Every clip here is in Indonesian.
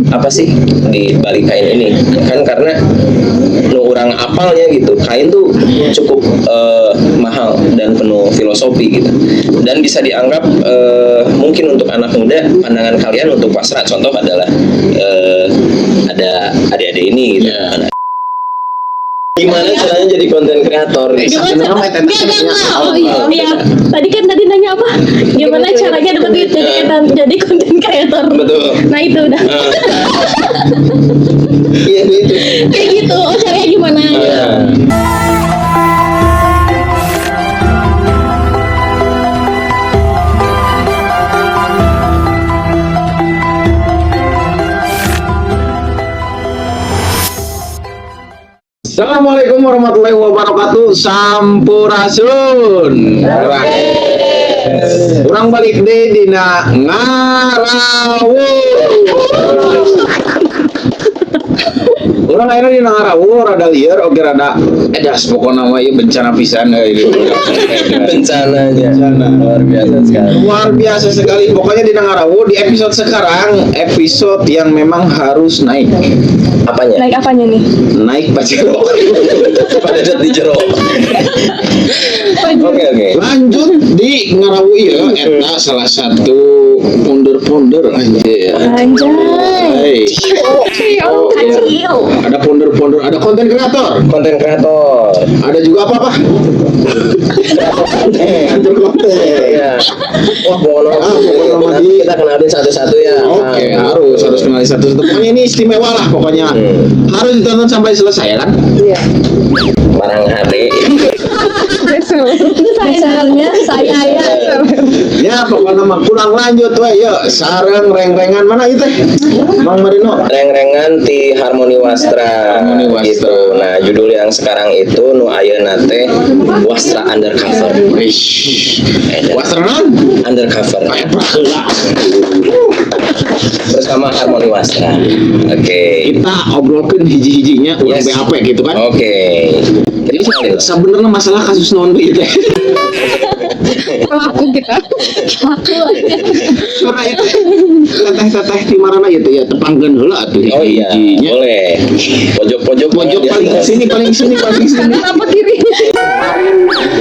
apa sih di balik kain ini? Kan karena orang apalnya gitu, kain tuh cukup mahal dan penuh filosofi gitu, dan bisa dianggap mungkin untuk anak muda pandangan kalian untuk wasra contoh adalah ada adik-adik ini gitu. Gimana caranya jadi konten kreator? Oh iya. Tadi nanya apa? Gimana caranya dapat duit jadi konten kreator? Betul. Nah itu udah. Iya itu. Kayak gitu. Oh caranya gimana? Assalamualaikum warahmatullahi wabarakatuh. Sampurasun. Urang balik deh dina ngarawur. Urang akhirnya dina ngarawur rada liar, oke rada edas pokoknya mah ieu bencana pisan Bencananya luar biasa sekali. Luar biasa sekali. Pokoknya dina ngarawur di episode sekarang, episode yang memang harus naik. Apanya? Naik apanya nih? Naik pacero. Pada di jero. Oke. Lanjut di ngarawu ieu eta salah satu ponder-ponder anjir. Anjay. Oh, iya. Ada ponder-ponder, ada konten kreator. Konten kreator. Ada juga apa-apa? Kreator konten. Iya. Wah, pokoknya nanti kita kenalin satu-satu ya. Oke, harus kenali satu-satu. Pokoknya ini istimewa lah pokoknya. Harus ditonton sampai selesai kan? Iya. Barang hari. Sayangnya saya ya. Ya, pokoknya mah kurang lanjut we yuk. Sareng reng-rengan mana itu teh? Mang Marino. Reng-rengan ti Harmoni Wastra. Harmoni Wastra. Gitu. Nah, judul yang sekarang itu nu ayeuna teh Wastra Undercover. Wish. Wastra non? Undercover. Aya baheula. Bersama Harmoni Wastra. Oke. Kita obrolin hiji-hijinya urang Yes. BAP gitu kan. Oke. Jadi sebenarnya masalah kasus non itu. Pelaku kita. Pelaku aja. Soalnya itu teteh-teteh di mana itu ya tepangkeun heula atuh Oh iya, hijinya. boleh. Pojok Paling sini. Apa kiri?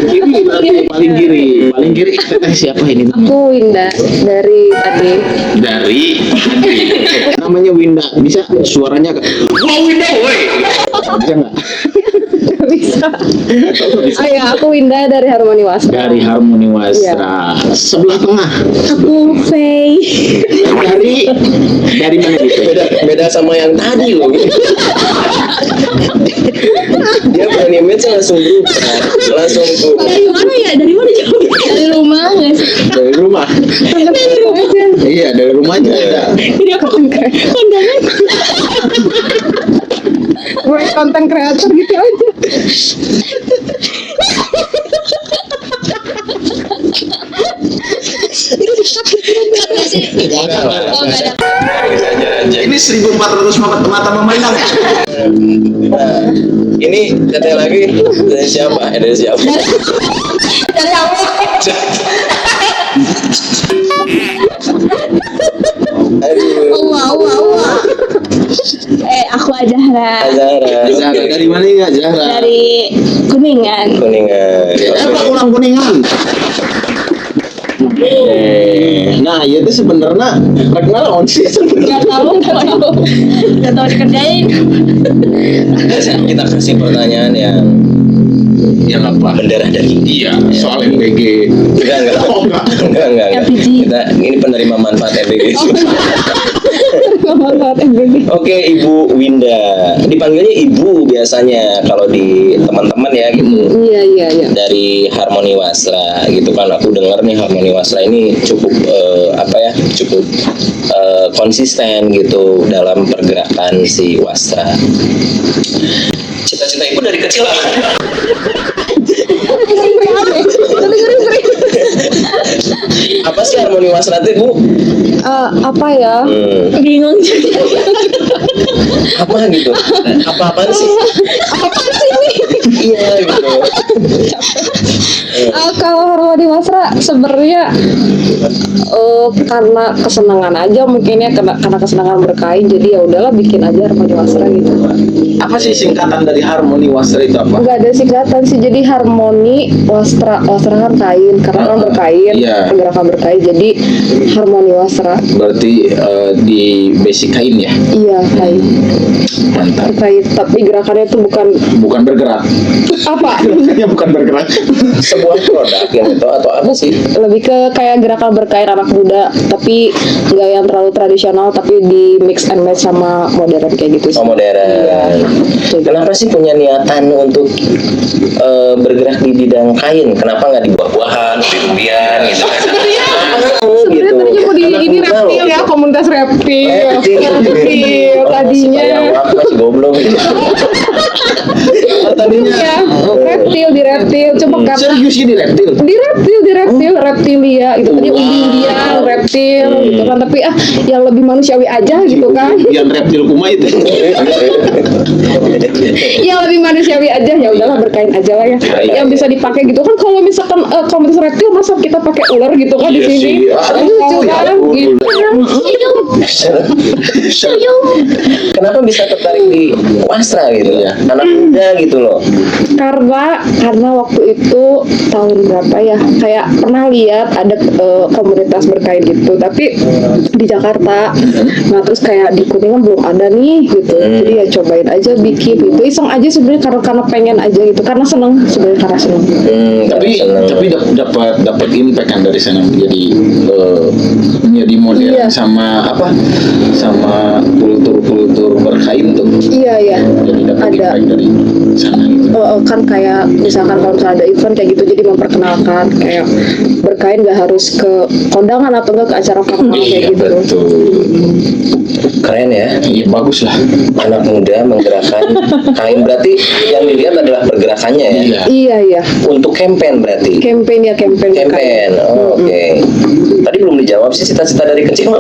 Kiri berarti paling kiri teteh siapa ini? Aku Winda dari tadi. Dari namanya Winda. Bisa suaranya Wah Winda woi. Bisa enggak? Bisa. Oh ya, aku Winda dari Harmoni Wastra. Dari Harmoni Wastra. Sebelah tengah. Aku Faye. Dari mana gitu? Beda sama yang tadi loh. Dia berani match langsung berubah. Dari mana ya? Dari mana jauh? Dari rumah nggak sih? Dari rumah. Dari rumah aja. Iya, dari rumahnya ada. Jadi aku kondangan. Gue konten kreator gitu aja. Ini 1400 mata memandang. Nah, ini teteh lagi dari siapa? Dari siapa? Dari aku. Aduh. Wah. Aku Azahra. Azahra. Dari mana ya Zahra? Dari Kuningan. Apa kurang Kuningan? Nah, ya itu sebenarnya kenal on sih sebenarnya. Gak tahu dikerjain. Kita kasih pertanyaan yang apa? Mendarah daging. Iya, soal MBG. Enggak. LPG. Ini penerima manfaat MBG. Manfaat MBG. Oke, Ibu Winda. Dipanggilnya Ibu biasanya kalau di teman-teman ya gitu. Iya. Dari Harmoni Wastra gitu kan, aku dengar nih Harmoni Wastra ini cukup cukup konsisten gitu dalam pergerakan si Wastra. Cita-cita ibu dari kecil apa? Apa sih Harmoni Wastra itu, Bu? Apa ya? Bingung juga. Apa gitu? Apa-apaan sih? Apa sih ini? Iya gitu. Kalau Armani Wasra sebenarnya karena kesenangan aja mungkin ya, karena kesenangan berkain, jadi ya udahlah bikin aja Armani Wasra gitu. Apa sih singkatan dari Harmoni Wasra itu apa? Nggak ada singkatan sih, jadi Harmoni Wasra kan kain, karena kan berkain, Iya. gerakan berkain, jadi Harmoni Wasra. Berarti di basic kain ya? Iya, kain. Mantap. Kain, tapi gerakannya itu Bukan bergerak. apa? Ya bukan bergerak. Sebuah produk yang itu atau apa sih? Lebih ke kayak gerakan berkain anak muda, tapi nggak yang terlalu tradisional, tapi di mix and match sama modern kayak gitu sih. Oh, modern. Kenapa sih punya niatan untuk bergerak di bidang kain? Kenapa nggak di buah-buahan, di rupiah gitu? Sebenarnya gitu. tadinya mau di Anak ini muda reptil loh. ya, komunitas reptil Oh, tadinya. masih kayak apa sih goblok gitu. Tadinya Ya, reptil di reptil, coba karena serius ini reptil. di reptil reptilia itu tadi undang-undang reptil gitu kan, tapi yang lebih manusiawi aja gitu kan. Yang reptil kuma itu. Yang lebih manusiawi aja, ya udahlah berkain aja lah ya. Yang bisa dipakai gitu kan, kalau misalkan komunitas reptil masa kita pakai ular gitu kan di Iya sini. sih. Lucu Ya kan ampun. gitu. Kenapa bisa tertarik di wasra gitu? Iya. Anak muda gitu loh. Karena waktu itu tahun berapa ya, kayak pernah lihat ada komunitas berkain gitu, tapi di Jakarta. Nah terus kayak di Kuningan belum ada nih gitu, jadi ya cobain aja bikin gitu, iseng aja sebenarnya, karena pengen aja gitu, karena seneng sebenarnya, karena seneng. Tapi dapat impact kan dari sana, jadi modern Iya. sama kultur berkain tuh. Iya Jadi dapat ada. impact dari sana gitu. Kan kayak misalkan kalau misalnya ada event kayak gitu, jadi memperkenalkan kayak berkain gak harus ke kondangan atau enggak ke acara formal kayak Iya gitu. betul. Keren ya. Iya bagus lah. Anak muda menggerakkan kain, berarti yang dilihat adalah pergerakannya ya. Iya. Iya Untuk campaign berarti. campaign berkain. Campaign. Oh, oke. Tadi belum dijawab sih cita-cita dari kecil.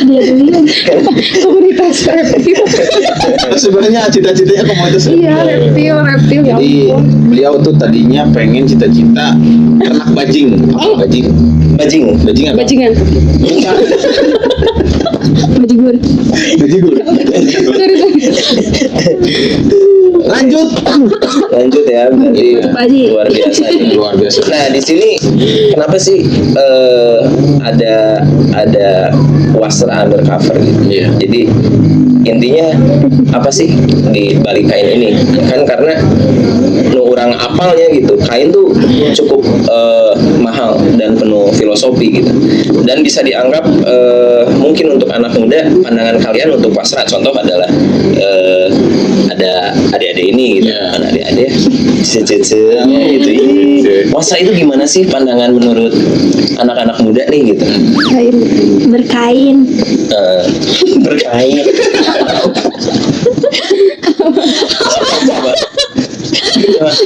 Dia dulu. Komunitas reptil. Sebenarnya cita-citanya komunitas Iya reptil ya Jadi ampun. beliau tuh tadinya pengen cita-cita ternak bajing. Apa bajing? Bajing. Bajing apa? Bajingan. Bajigur. Bajigur. Sorry. Lanjut. Lanjut ya, berarti Baji. luar biasa nih. Luar biasa. Nah di sini kenapa sih ada wasra undercover gitu? Iya. Jadi intinya apa sih di balik kain ini? Kan karena orang apalnya gitu, kain tuh cukup mahal dan penuh filosofi gitu, dan bisa dianggap mungkin untuk anak muda pandangan kalian untuk wasra contoh adalah ada adik-adik ini gitu, Iya. kan adik-adik cece-cece gitu. Wasra itu gimana sih pandangan menurut anak-anak muda nih gitu? Kain. Berkain. Berkain.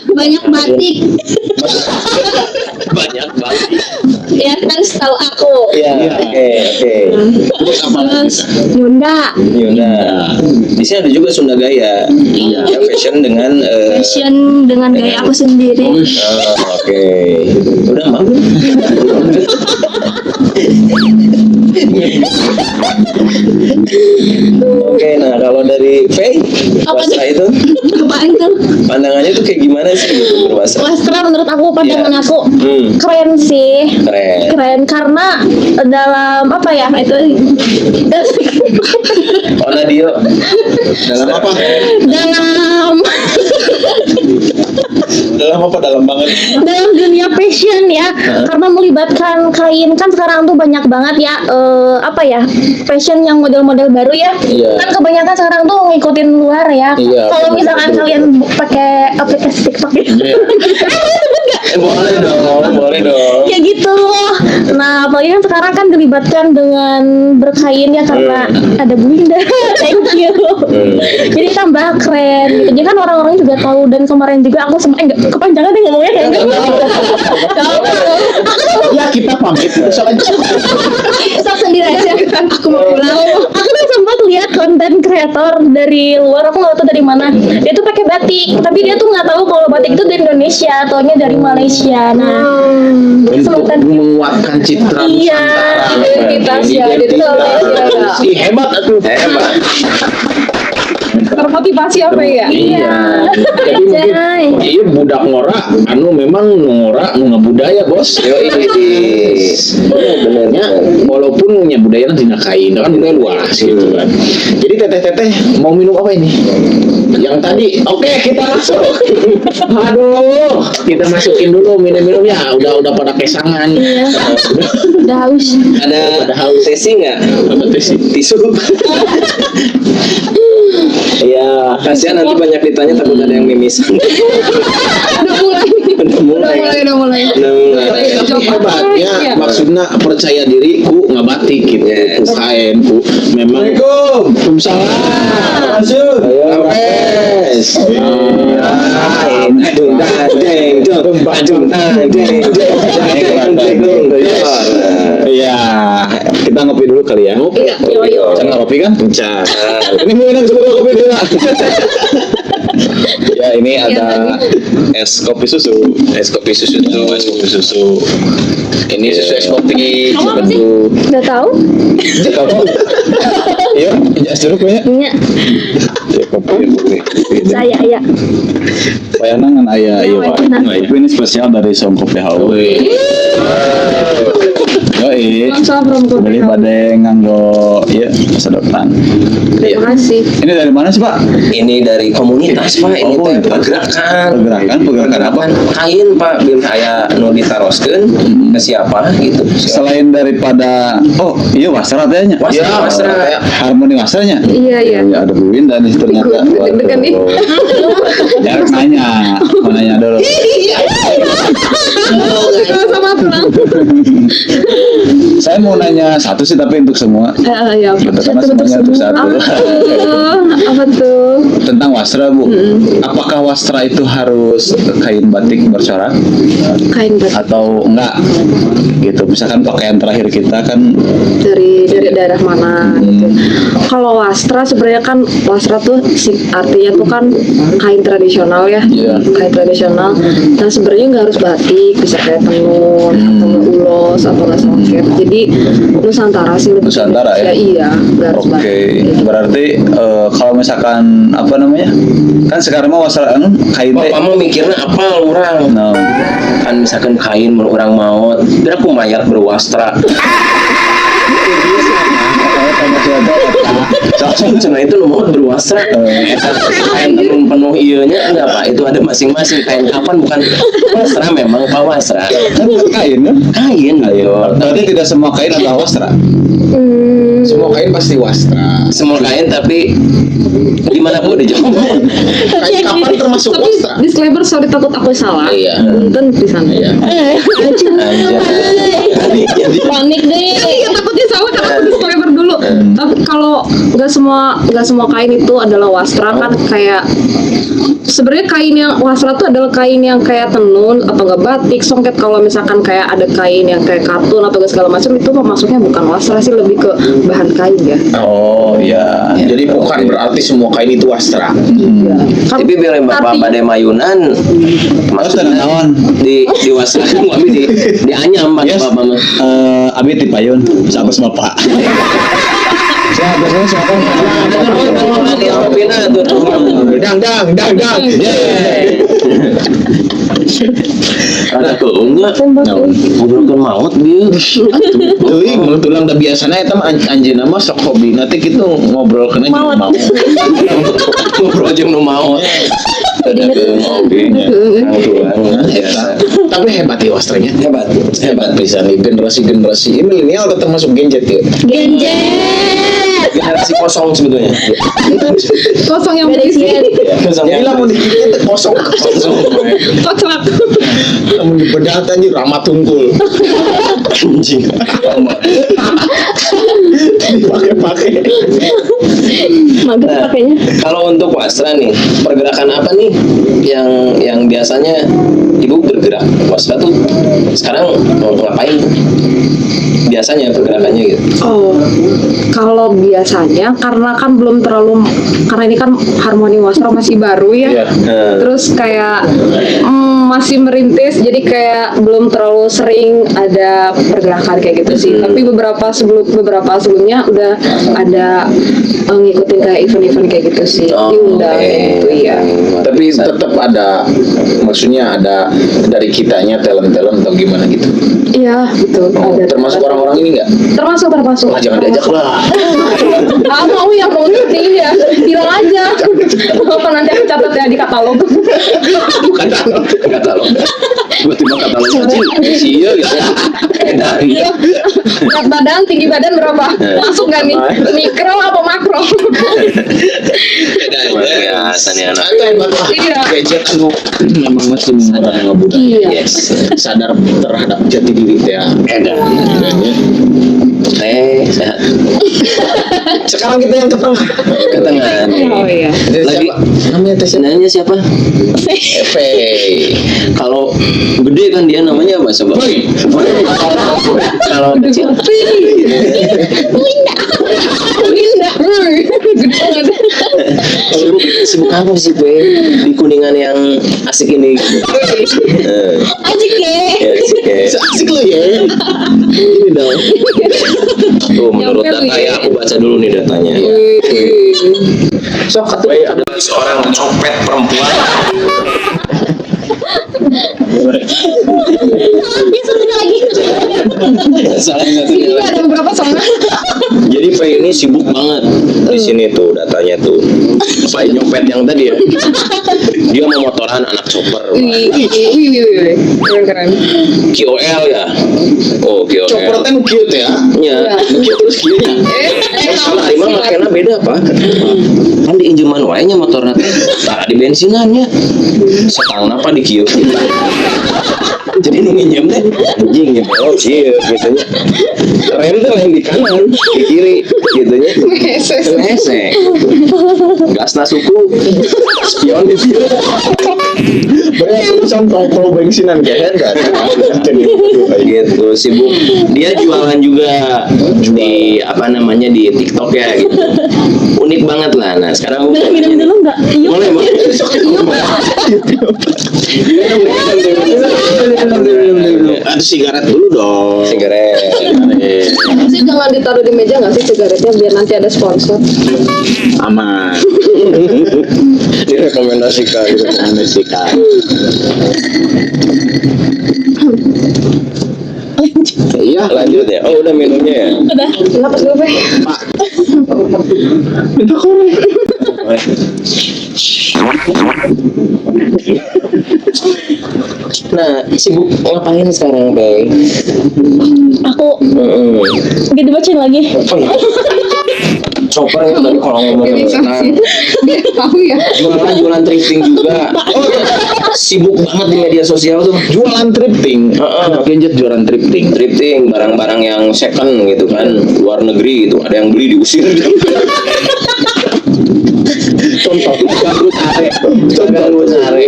Banyak batik. Banyak banget. Ya kan setahu aku. Ya, oke. Terus apa lagi? Terus Yunda. Yunda. Di sini ada juga Sunda Gaya. Iya. Ya, fashion dengan Fashion dengan gaya aku sendiri. oke. Udah mah. Oke, nah kalau dari Faye, Apa wasra nih? itu Apaan tuh? pandangannya tuh kayak gimana sih gitu berwasra? Wasra menurut aku, pandangan Iya. aku Hmm, keren sih. keren. Keren karena dalam apa ya itu Oh Nadio, Dalam apa? dalam Dalam banget. dalam dunia fashion ya, karena melibatkan kain kan sekarang tuh banyak banget ya apa ya, fashion yang model-model baru ya. Iya. Kan kebanyakan sekarang tuh ngikutin luar ya. Iya, Kalau betul, misalkan betul. kalian pakai aplikasi TikTok gitu. Iya. boleh dong. Ya gitu loh. Nah, apalagi kan sekarang kan dilibatkan dengan berkain ya, karena ada Bu Winda. Thank you. Jadi tambah keren gitu. Jadi kan orang-orang juga tahu, dan kemarin juga aku sempat enggak kepanjangan deh ngomongnya kayak gitu. Ya kita pamit. Soalnya Sok sendiri aja. Aku mau pulang. Aku tuh sempat lihat konten konten kreator dari luar, aku nggak tahu dari mana. Dia tuh pakai batik, tapi dia tuh nggak tahu kalau batik itu dari Indonesia, taunya dari Malaysia. Nah, Untuk sebutan menguatkan citra iya, Identitas ya, identitas. Ih, hebat atuh. Hebat. Termotivasi apa ya? iya. Jadi mungkin Jai. iya budak ngora anu memang ngora nu ngabudaya bos. Yo ini Benernya walaupun nya budaya dina kain kan budaya luas gitu kan. Jadi teteh-teteh mau minum apa ini? Yang tadi. Oke, kita masuk. Aduh, kita masukin dulu minum-minumnya. Udah pada kesangan. Iya. Udah haus. ada sesi nggak? Apa sih? Tisu. Ya, Kasihan nanti banyak ditanya takut ada yang mimisan. Udah mulai. tapi hebatnya maksudnya percaya diri ku ngabatik gitu. Yes. Kain ku memang Waalaikumsalam. Masuk. Ampes. Iya, kita ngopi dulu kali ya. Ngopi. Yo. Jangan ngopi kan? Enggak. Ini mau enak sebentar kopi dulu. Ya, ini ada es kopi susu. Es kopi susu. Ini susu es kopi. Kamu apa sih? Udah tahu? Iya, es jeruk ya. Iya. Ya, kopi. Saya ya. Bayangan ayah, iya Pak. Nah. Kopi ini spesial dari Som Kopi House. Yoi, beli pada nganggo, ya, sedotan. Terima kasih. Ini dari mana sih Pak? Ini dari komunitas Pak. Ini Oh, teh komunitas. pergerakan apa? Kain Pak. Biar saya nu ditaroskeun ke siapa gitu. Selain daripada, oh iya wasra tehnya. Wasra. Harmoni wasranya. Iya, iya. Ya, ada Bu Winda nih ternyata. Ikut, deg-degan nih. Ya nanya, mau nanya dulu. Sama pulang. Saya mau nanya satu sih tapi untuk semua. Ya. Gitu, karena semuanya untuk satu. Apa tuh? Tentang wasra Bu, apakah wasra itu harus kain batik bercorak Kain batik atau enggak? Gitu, misalkan pakaian terakhir kita kan dari daerah mana gitu. Kalau wastra sebenarnya kan wastra tuh artinya tuh kan kain tradisional ya. Iya. Kain tradisional. Nah sebenarnya nggak harus batik, bisa kayak tenun atau nggak ulos atau nggak songket. Jadi Nusantara sih lebih Nusantara ya? Iya, nggak harus oke. batik. Berarti kalau misalkan apa namanya? Kan sekarang mah wasra anu kain teh. Bapak mau mikirnya apa orang? Nah, Kan misalkan kain mun urang maut, biar aku mayat berwastra. Cina itu nu maut berwasra. Eta kain tenun penuh ieunya enggak Pak, itu ada masing-masing. Kain kapan bukan wasra memang Pak wasra. kan kain kan? Kain ayo. Berarti tidak semua kain adalah wasra. Semua kain pasti wasra. Semua kain tapi gimana Bu dijawab? Kain kapan termasuk Tapi wasra? disclaimer, sorry takut aku salah. Iya. Punten di sana. Iya. Jadi Panik deh. Iya takutnya salah karena aku disclaimer dulu. Tapi kalau nggak semua kain itu adalah wastra kan kayak sebenarnya kain yang wastra itu adalah kain yang kayak tenun atau nggak batik, songket. Kalau misalkan kayak ada kain yang kayak katun atau segala macam itu masuknya bukan wastra sih, lebih ke bahan kain ya. Oh iya. Jadi bukan berarti semua kain itu wasra. Iya. Kan tapi bila Bapak artinya- pada mayunan maksudnya naon? di wasra tapi di anyam Pak Yes. Bapak mah. Abi di payun, sama Bapak. Dang. Ada keunggah ngobrolkan maut dia. Teuing mun tulang da biasana eta mah anjeunna mah sok hobi nanti kitu ngobrol kena jeung mau. Ngobrol jeung nu maut. Ada hobi. Tapi hebat ya wastranya. Hebat Bisa nih generasi milenial tetap masuk gadget ya. Genjet. generasi kosong sebetulnya. kosong yang berisi. Jadi lamun dikit kosong. Kocak. Lamun dibedah anjir ramah tungkul. Anjing. Dipakai-pakai. Mager Nah, pakainya. kalau untuk Wasra nih, pergerakan apa nih yang biasanya ibu bergerak? Wasra tuh sekarang mau ngapain? Biasanya pergerakannya gitu. Oh, kalau biasanya karena kan belum terlalu, karena ini kan Harmoni Wasra masih baru ya. Iya. Terus kayak masih merintis, jadi kayak belum terlalu sering ada pergerakan kayak gitu sih. Tapi beberapa sebelumnya udah ada ngikutin kayak event-event kayak gitu sih, diundang kayak gitu ya. Tapi tetap ada, maksudnya ada dari kitanya talent-talent atau gimana gitu. Iya, betul. Ada Termasuk orang-orang ini nggak? termasuk. Ah, jangan diajak lah. Ah, mau yang mau seperti ya, bilang aja. Apa nanti aku catat ya di katalog. Katalog. Tiba-tiba katalog aja. Iya gitu. Dari. Berat badan, tinggi badan berapa? Masuk gak nih? Mikro apa makro? Biasa nih anak. Iya. Gadget tuh memang masih orang muda. Iya. Yes. Sadar terhadap jati diri teh. Edan. Sehat. Sekarang kita yang ke tengah. Ke tengah. Oh iya. Lagi Namanya tes nanya siapa? Efe. Kalau gede kan dia namanya apa coba? Kalau kecil Winda. Gede banget. sibuk apa sih Be di Kuningan yang asik ini? Asik ya. Ya, asik ya. Asik lo ya. Ini dong. Tuh menurut data ya, aku baca dulu nih datanya. Sok atuh. Baik, adalah seorang copet perempuan. Dia satunya lagi. Salah satunya Iya, lagi. ada beberapa soalnya. Jadi Faye ini sibuk banget di sini tuh datanya tuh. Faye nyopet yang tadi ya. Dia mau motoran anak chopper. Wih. Keren. KOL ya. Oh KOL. Coprotnya nu cute ya. Ya. Cute terus kieu nya. Kalau Arima makanya beda pak. Kan di injeman wae nya motorna teh. Tah di bensinannya. Setang apa di kieu. Jadi nu nginjem teh anjing ya. Oh iya biasanya. Rem tuh yang di kanan, di kiri gitu nya. Mesek. Gasna suku. Spion di kiri. Banyak contoh pro bensinan kayak kan. Gitu sibuk. Dia jualan juga di apa namanya di TikTok ya gitu. Unik banget lah. Nah sekarang Boleh minum dulu nggak? Iya. boleh boleh. Ada sigaret dulu dong. Sigaret. Sih jangan ditaruh di meja nggak sih sigaretnya biar nanti ada sponsor. Aman. Direkomendasikan. Direkomendasikan. Iya. Lanjut ya. Oh udah minumnya ya. Udah. Kenapa dulu, Be? Minta korek. Nah sibuk ngapain sekarang Bang? Aku gak dibacain lagi. Chopper ya tadi kalau ngomongin nah, Biar tahu ya. jualan thrifting juga. Sibuk banget di media sosial tuh. Jualan thrifting. Anak gadget jualan thrifting. Thrifting barang-barang yang second gitu kan, luar negeri gitu. Ada yang beli diusir. Contoh. Contoh sare.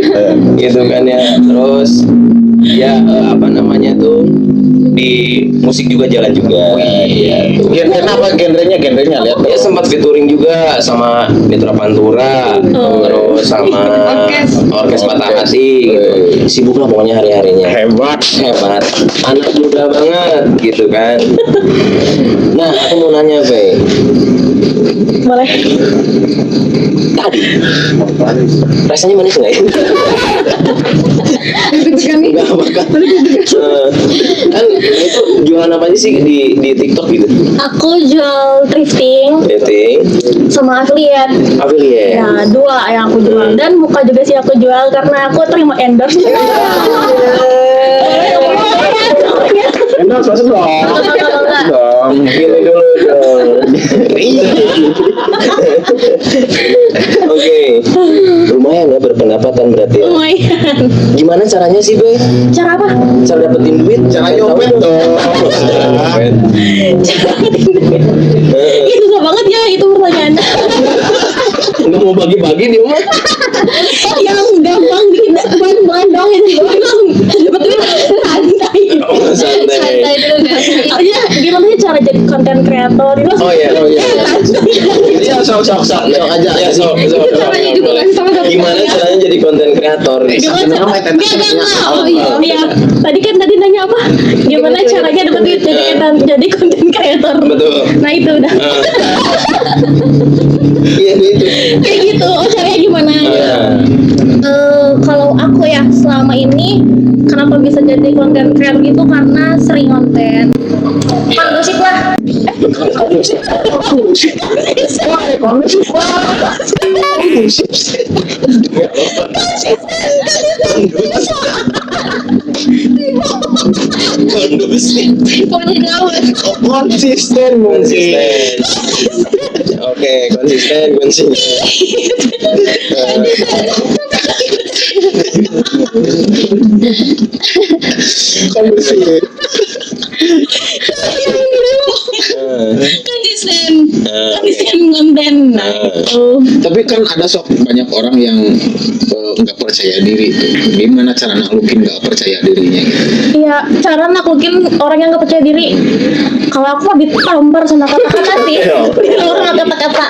Gitu kan ya. Terus ya apa namanya tuh di musik juga jalan juga. Iya. Genre apa genrenya lihat. Dia sempat featuring juga sama Mitra Pantura, terus sama Orkes Patah Hati gitu. Sibuk lah pokoknya hari-harinya. Hebat. Hebat. Anak muda banget gitu kan. Nah, aku mau nanya, Be. Boleh. Tadi rasanya manis nggak ya? Deg-degan nih. Nggak bakal. Kan itu jualan apa aja sih di TikTok gitu? Aku jual thrifting Dating, sama affiliate. affiliate. Ya, dua yang aku jual dan buka juga sih aku jual karena aku terima endorse. Enak masuk dong. Dong. Gini dulu dong. Oke, lumayan ya berpendapatan berarti. Ya. Lumayan. Gimana caranya sih, Be? Cara apa? Cara dapetin duit? Cara nyopet dong. Nyopet. Cara dapetin duit. Ih, susah banget ya itu pertanyaannya. nggak mau bagi-bagi dia mah. Yang gampang bukan dong ini doang. Dapat duit santai. Oh, santai. Santai dulu deh. Artinya gimana sih cara jadi konten kreator itu? Oh iya. Iya, sok aja. Ya, so. Caranya juga kan sama satu. Gimana caranya jadi konten kreator? Oh iya. Tadi nanya apa? Gimana caranya dapat duit jadi konten kreator? Betul. Nah itu udah. Iya itu. Kayak gitu. Oh caranya gimana? Kalau aku ya selama ini kenapa bisa jadi konten kreator itu karena sering konten. Kan gosip lah. Konsisten mungkin. Oke, konsisten. Konsisten. Konsisten konten. Tapi kan ada sok banyak orang yang nggak percaya diri tuh. Gimana cara naklukin nggak percaya dirinya? Iya, cara naklukin orang yang gak percaya diri. Kalau aku mah ditampar sama kata-kata sih. Orang kata-kata.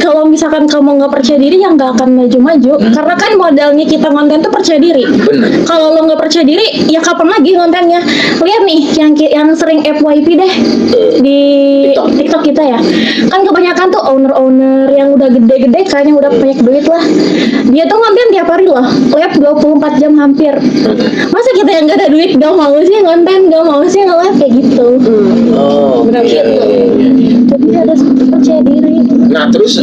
Kalau misalkan kamu gak percaya diri, yang gak akan maju-maju. Karena kan modalnya kita konten tuh percaya diri. Benar. Kalau lo gak percaya diri, ya kapan lagi kontennya? Lihat nih, yang sering FYP deh di TikTok kita ya. Kan kebanyakan tuh owner-owner yang udah gede-gede, kayaknya udah banyak duit lah. Dia tuh konten tiap hari loh, live 24 jam hampir. Masa kita yang gak ada duit gak mau sih konten, gak mau sih nge-live kayak gitu. Oh, Benar gitu. Jadi harus percaya diri. Nah terus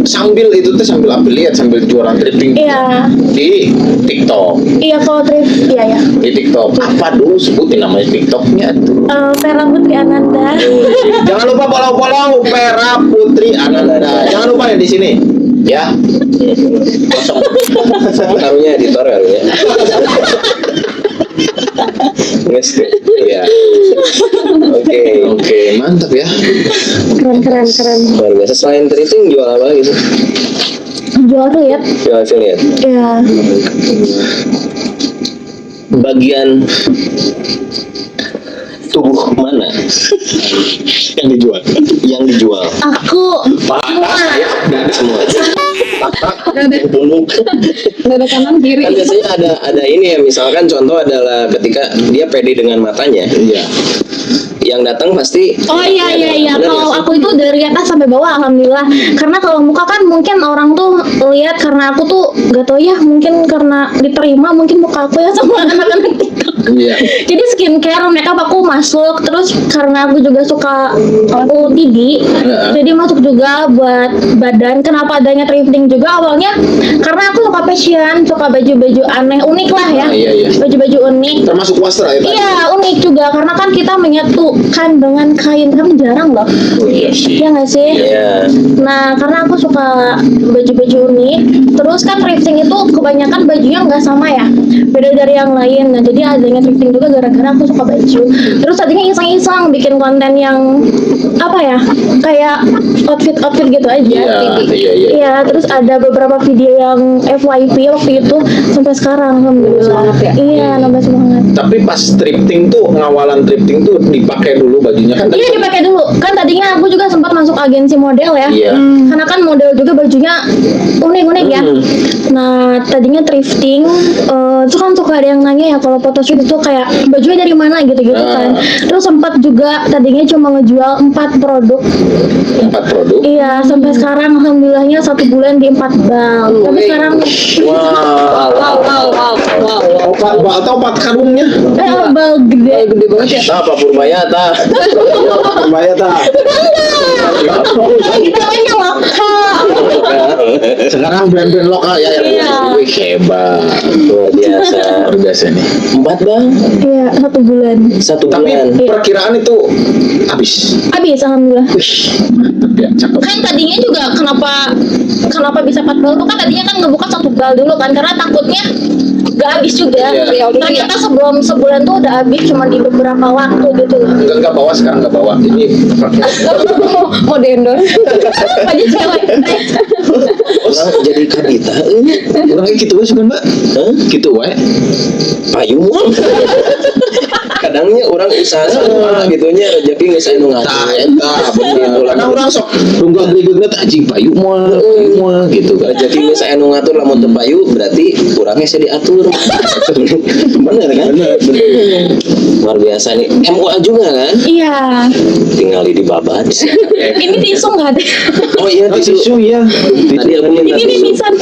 sambil itu tuh sambil affiliate sambil jualan thrifting Iya. di TikTok. Iya kalau thrift, iya ya. Di TikTok apa dulu sebutin namanya TikToknya tuh. Vera Putri Ananda. Jangan lupa follow Vera Putri Ananda. Jangan lupa ya di sini. Ya. Kosong. Harunya editor harunya. Nges. Iya. Oke, Mantap ya. Keren. luar biasa. Selain thrifting jual apa lagi sih? Jual lihat. Jual affiliate. Iya. Bagian tubuh mana Yang dijual. yang dijual? Aku Semua. Nggak ada kanan kiri. Kan biasanya ada ini ya, misalkan contoh adalah ketika dia pede dengan matanya, Iya. yang datang pasti. Oh iya. Bener Kalau nggak sih? aku itu dari atas sampai bawah alhamdulillah. Karena kalau muka kan mungkin orang tuh lihat karena aku tuh gak tau ya, mungkin karena diterima mungkin muka aku ya sama anak-anak TikTok. Iya. Jadi skincare, makeup aku masuk. Terus karena aku juga suka OOTD, jadi masuk juga buat badan. Kenapa adanya thrifting juga awalnya? Karena aku suka fashion, suka baju-baju aneh, unik lah ya. Iya. Baju-baju unik. Termasuk wastra ya Pak? Iya unik juga karena kan kita menyatukan dengan kain kan jarang loh. Iya sih. Iya nggak sih? Iya. Nah karena aku suka baju-baju unik, terus kan thrifting itu kebanyakan bajunya nggak sama ya, beda dari yang lain. Nah jadi adanya thrifting juga gara-gara aku suka baju. Terus tadinya iseng-iseng bikin konten yang apa ya, kayak outfit gitu aja. Iya. Iya, terus ada beberapa video yang FYP waktu itu sampai sekarang alhamdulillah. Semangat ya? Iya, nambah semangat. Tapi pas thrifting tuh, ngawalan thrifting tuh dipakai dulu bajunya kan? Iya dipakai dulu. Kan tadinya aku juga sempat masuk agensi model ya. Iya. Karena kan model juga bajunya unik-unik ya. Nah tadinya thrifting, itu kan suka ada yang nanya ya kalau photoshoot itu kayak bajunya dari mana gitu-gitu kan. Terus sempat juga tadinya cuma ngejual 4 produk. 4 produk. Iya sampai sekarang alhamdulillahnya 1 bulan di 4 bal. Tapi sekarang Wow. Atau 4 karungnya? bal gede. Gede banget ya. Apa Purbayata? Bayar tak? Kita mainnya lokal. Sekarang brand-brand lokal ya yang Iya. wih hebat. Luar biasa. Luar biasa nih. 4 bang, Iya 1 bulan. 1 Tapi bulan. perkiraan itu habis. Habis alhamdulillah. Wih, mantap ya, cakep. Kan tadinya juga kenapa kenapa bisa 4 bal tuh kan tadinya kan ngebuka 1 bal dulu kan karena takutnya gak habis juga. Iya. Ternyata sebelum sebulan tuh udah habis cuma di beberapa waktu gitu loh. Enggak bawa sekarang enggak bawa. Ini Mau di-endorse. Aja cewek. Orang jadi kabita orangnya gitu we sugan, Mbak. Hah? Gitu we. Payung kadangnya orang usaha gitunya rezeki geus anu Tah ngatur eta bener. Karena orang sok nunggu gede teh anjing payu mah gitu kan. rezeki geus anu ngatur lamun teu payu berarti urangnya saya diatur bener kan luar biasa nih MUA juga kan Iya. tinggal di babat Ini tisu nggak ada. oh iya Oh, tisu tisu ya. tadi aku minta Ini tisu mimisan.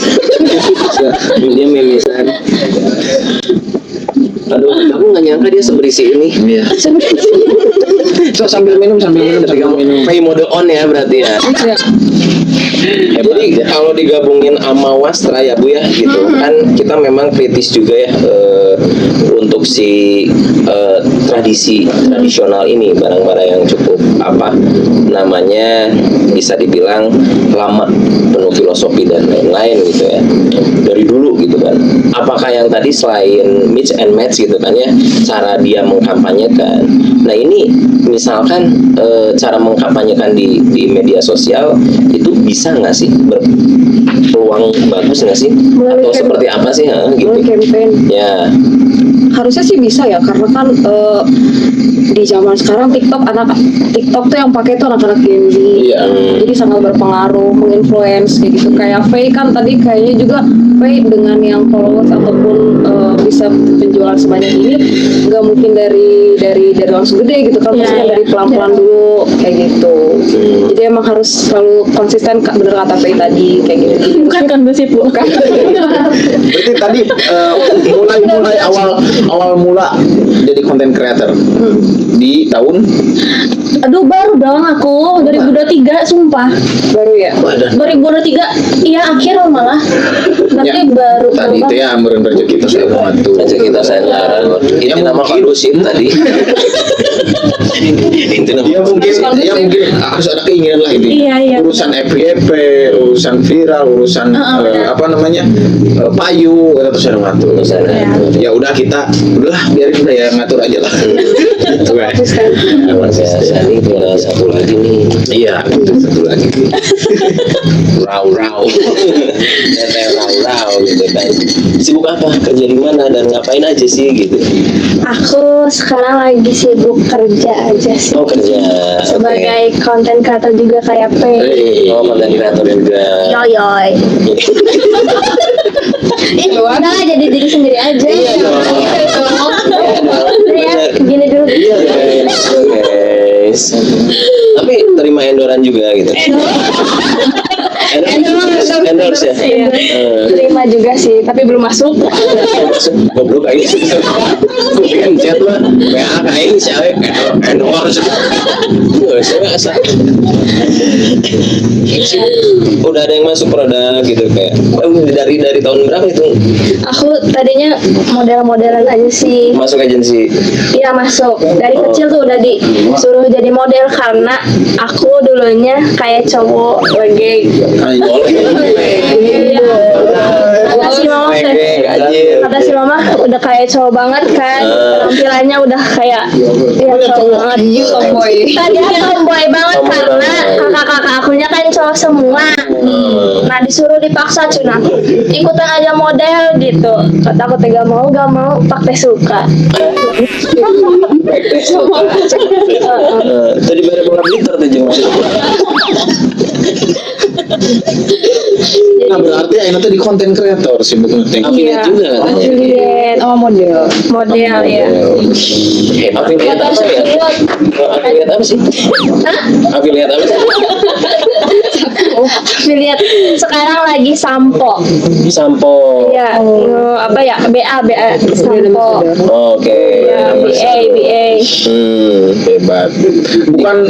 dia mimisan aduh aku nggak nyangka dia seberisi ini Iya. So sambil minum sambil minum. pay mode on ya berarti ya jadi kalau digabungin sama wastra ya Bu ya gitu kan kita memang kritis juga ya untuk si tradisional ini barang-barang yang cukup apa namanya bisa dibilang lama penuh filosofi dan lain-lain gitu ya dari dulu gitu kan apakah yang tadi selain mix and match gitu kan ya cara dia mengkampanyekan nah ini misalkan cara mengkampanyekan di media sosial itu bisa nggak sih berpeluang bagus nggak sih atau seperti apa sih gitu Melalui campaign. ya Harusnya sih bisa ya karena kan di zaman sekarang TikTok tuh yang pakai tuh anak-anak Gen Z. Iya. Jadi sangat berpengaruh, menginfluence kayak gitu. Kayak Faye kan tadi kayaknya juga Faye dengan yang followers ataupun bisa penjualan sebanyak ini nggak mungkin dari langsung gede gitu kan, Iya, maksudnya iya. dari pelan-pelan dulu kayak gitu. Jadi emang harus selalu konsisten bener kata Faye tadi kayak gitu. Bukan kan gosip Bu. Bukan. Berarti tadi mulai awal mula jadi content creator di tahun Aduh baru dong aku 2023 sumpah. Baru ya. 2023 iya akhir malah. Nanti baru tadi itu ya ambeun rezeki itu saya bantu. aja kita sayang ini nama kondusif tadi itu nama Ya mungkin harus ada keinginan lah ini. Iya, iya. Urusan FYP, urusan viral, urusan apa namanya payu atau saya ngatur. Ya udah udahlah biarin udah ya ngatur aja lah. Gitu kan. luar biasa nih ada satu lagi nih Iya, itu satu lagi. rau teteh rau gitu kan sibuk apa kerja di mana dan ngapain aja sih gitu Aku sekarang lagi sibuk kerja aja sih. oh kerja Sebagai konten creator juga kayak P. oh konten kreator juga Yoyoy. Udah jadi diri sendiri aja. Ya, gini dulu. guys tapi terima endoran juga gitu endorse ya Iya. Terima juga sih, tapi belum masuk. goblok aja bikin chat mah PA kayak siapa endorse saya asa udah ada yang masuk produk gitu kayak dari tahun berapa itu Aku tadinya model-modelan aja sih. masuk agensi Iya masuk. Dari kecil tuh udah disuruh jadi model karena aku dulunya kayak cowok lagi. Iya. Kata si mama kata si mama udah kayak cowok banget kan. Tampilannya udah kayak ya cowok banget. Tadinya tomboy banget karena kakak-kakak akunya kan cowok semua. Nah disuruh dipaksa cuna ikutan aja model gitu. Kata aku gak mau pakai suka. tadi bayar bola liter tuh jeng Nah berarti Aina tuh di content creator sibuk ngetik. affiliate juga katanya Affiliate. Oh model. Model ya. affiliate apa ya affiliate apa sih affiliate apa sih Affiliate sekarang lagi sampo. sampo Ya, apa ya? BA sampo. oke Ya, BA. Hebat.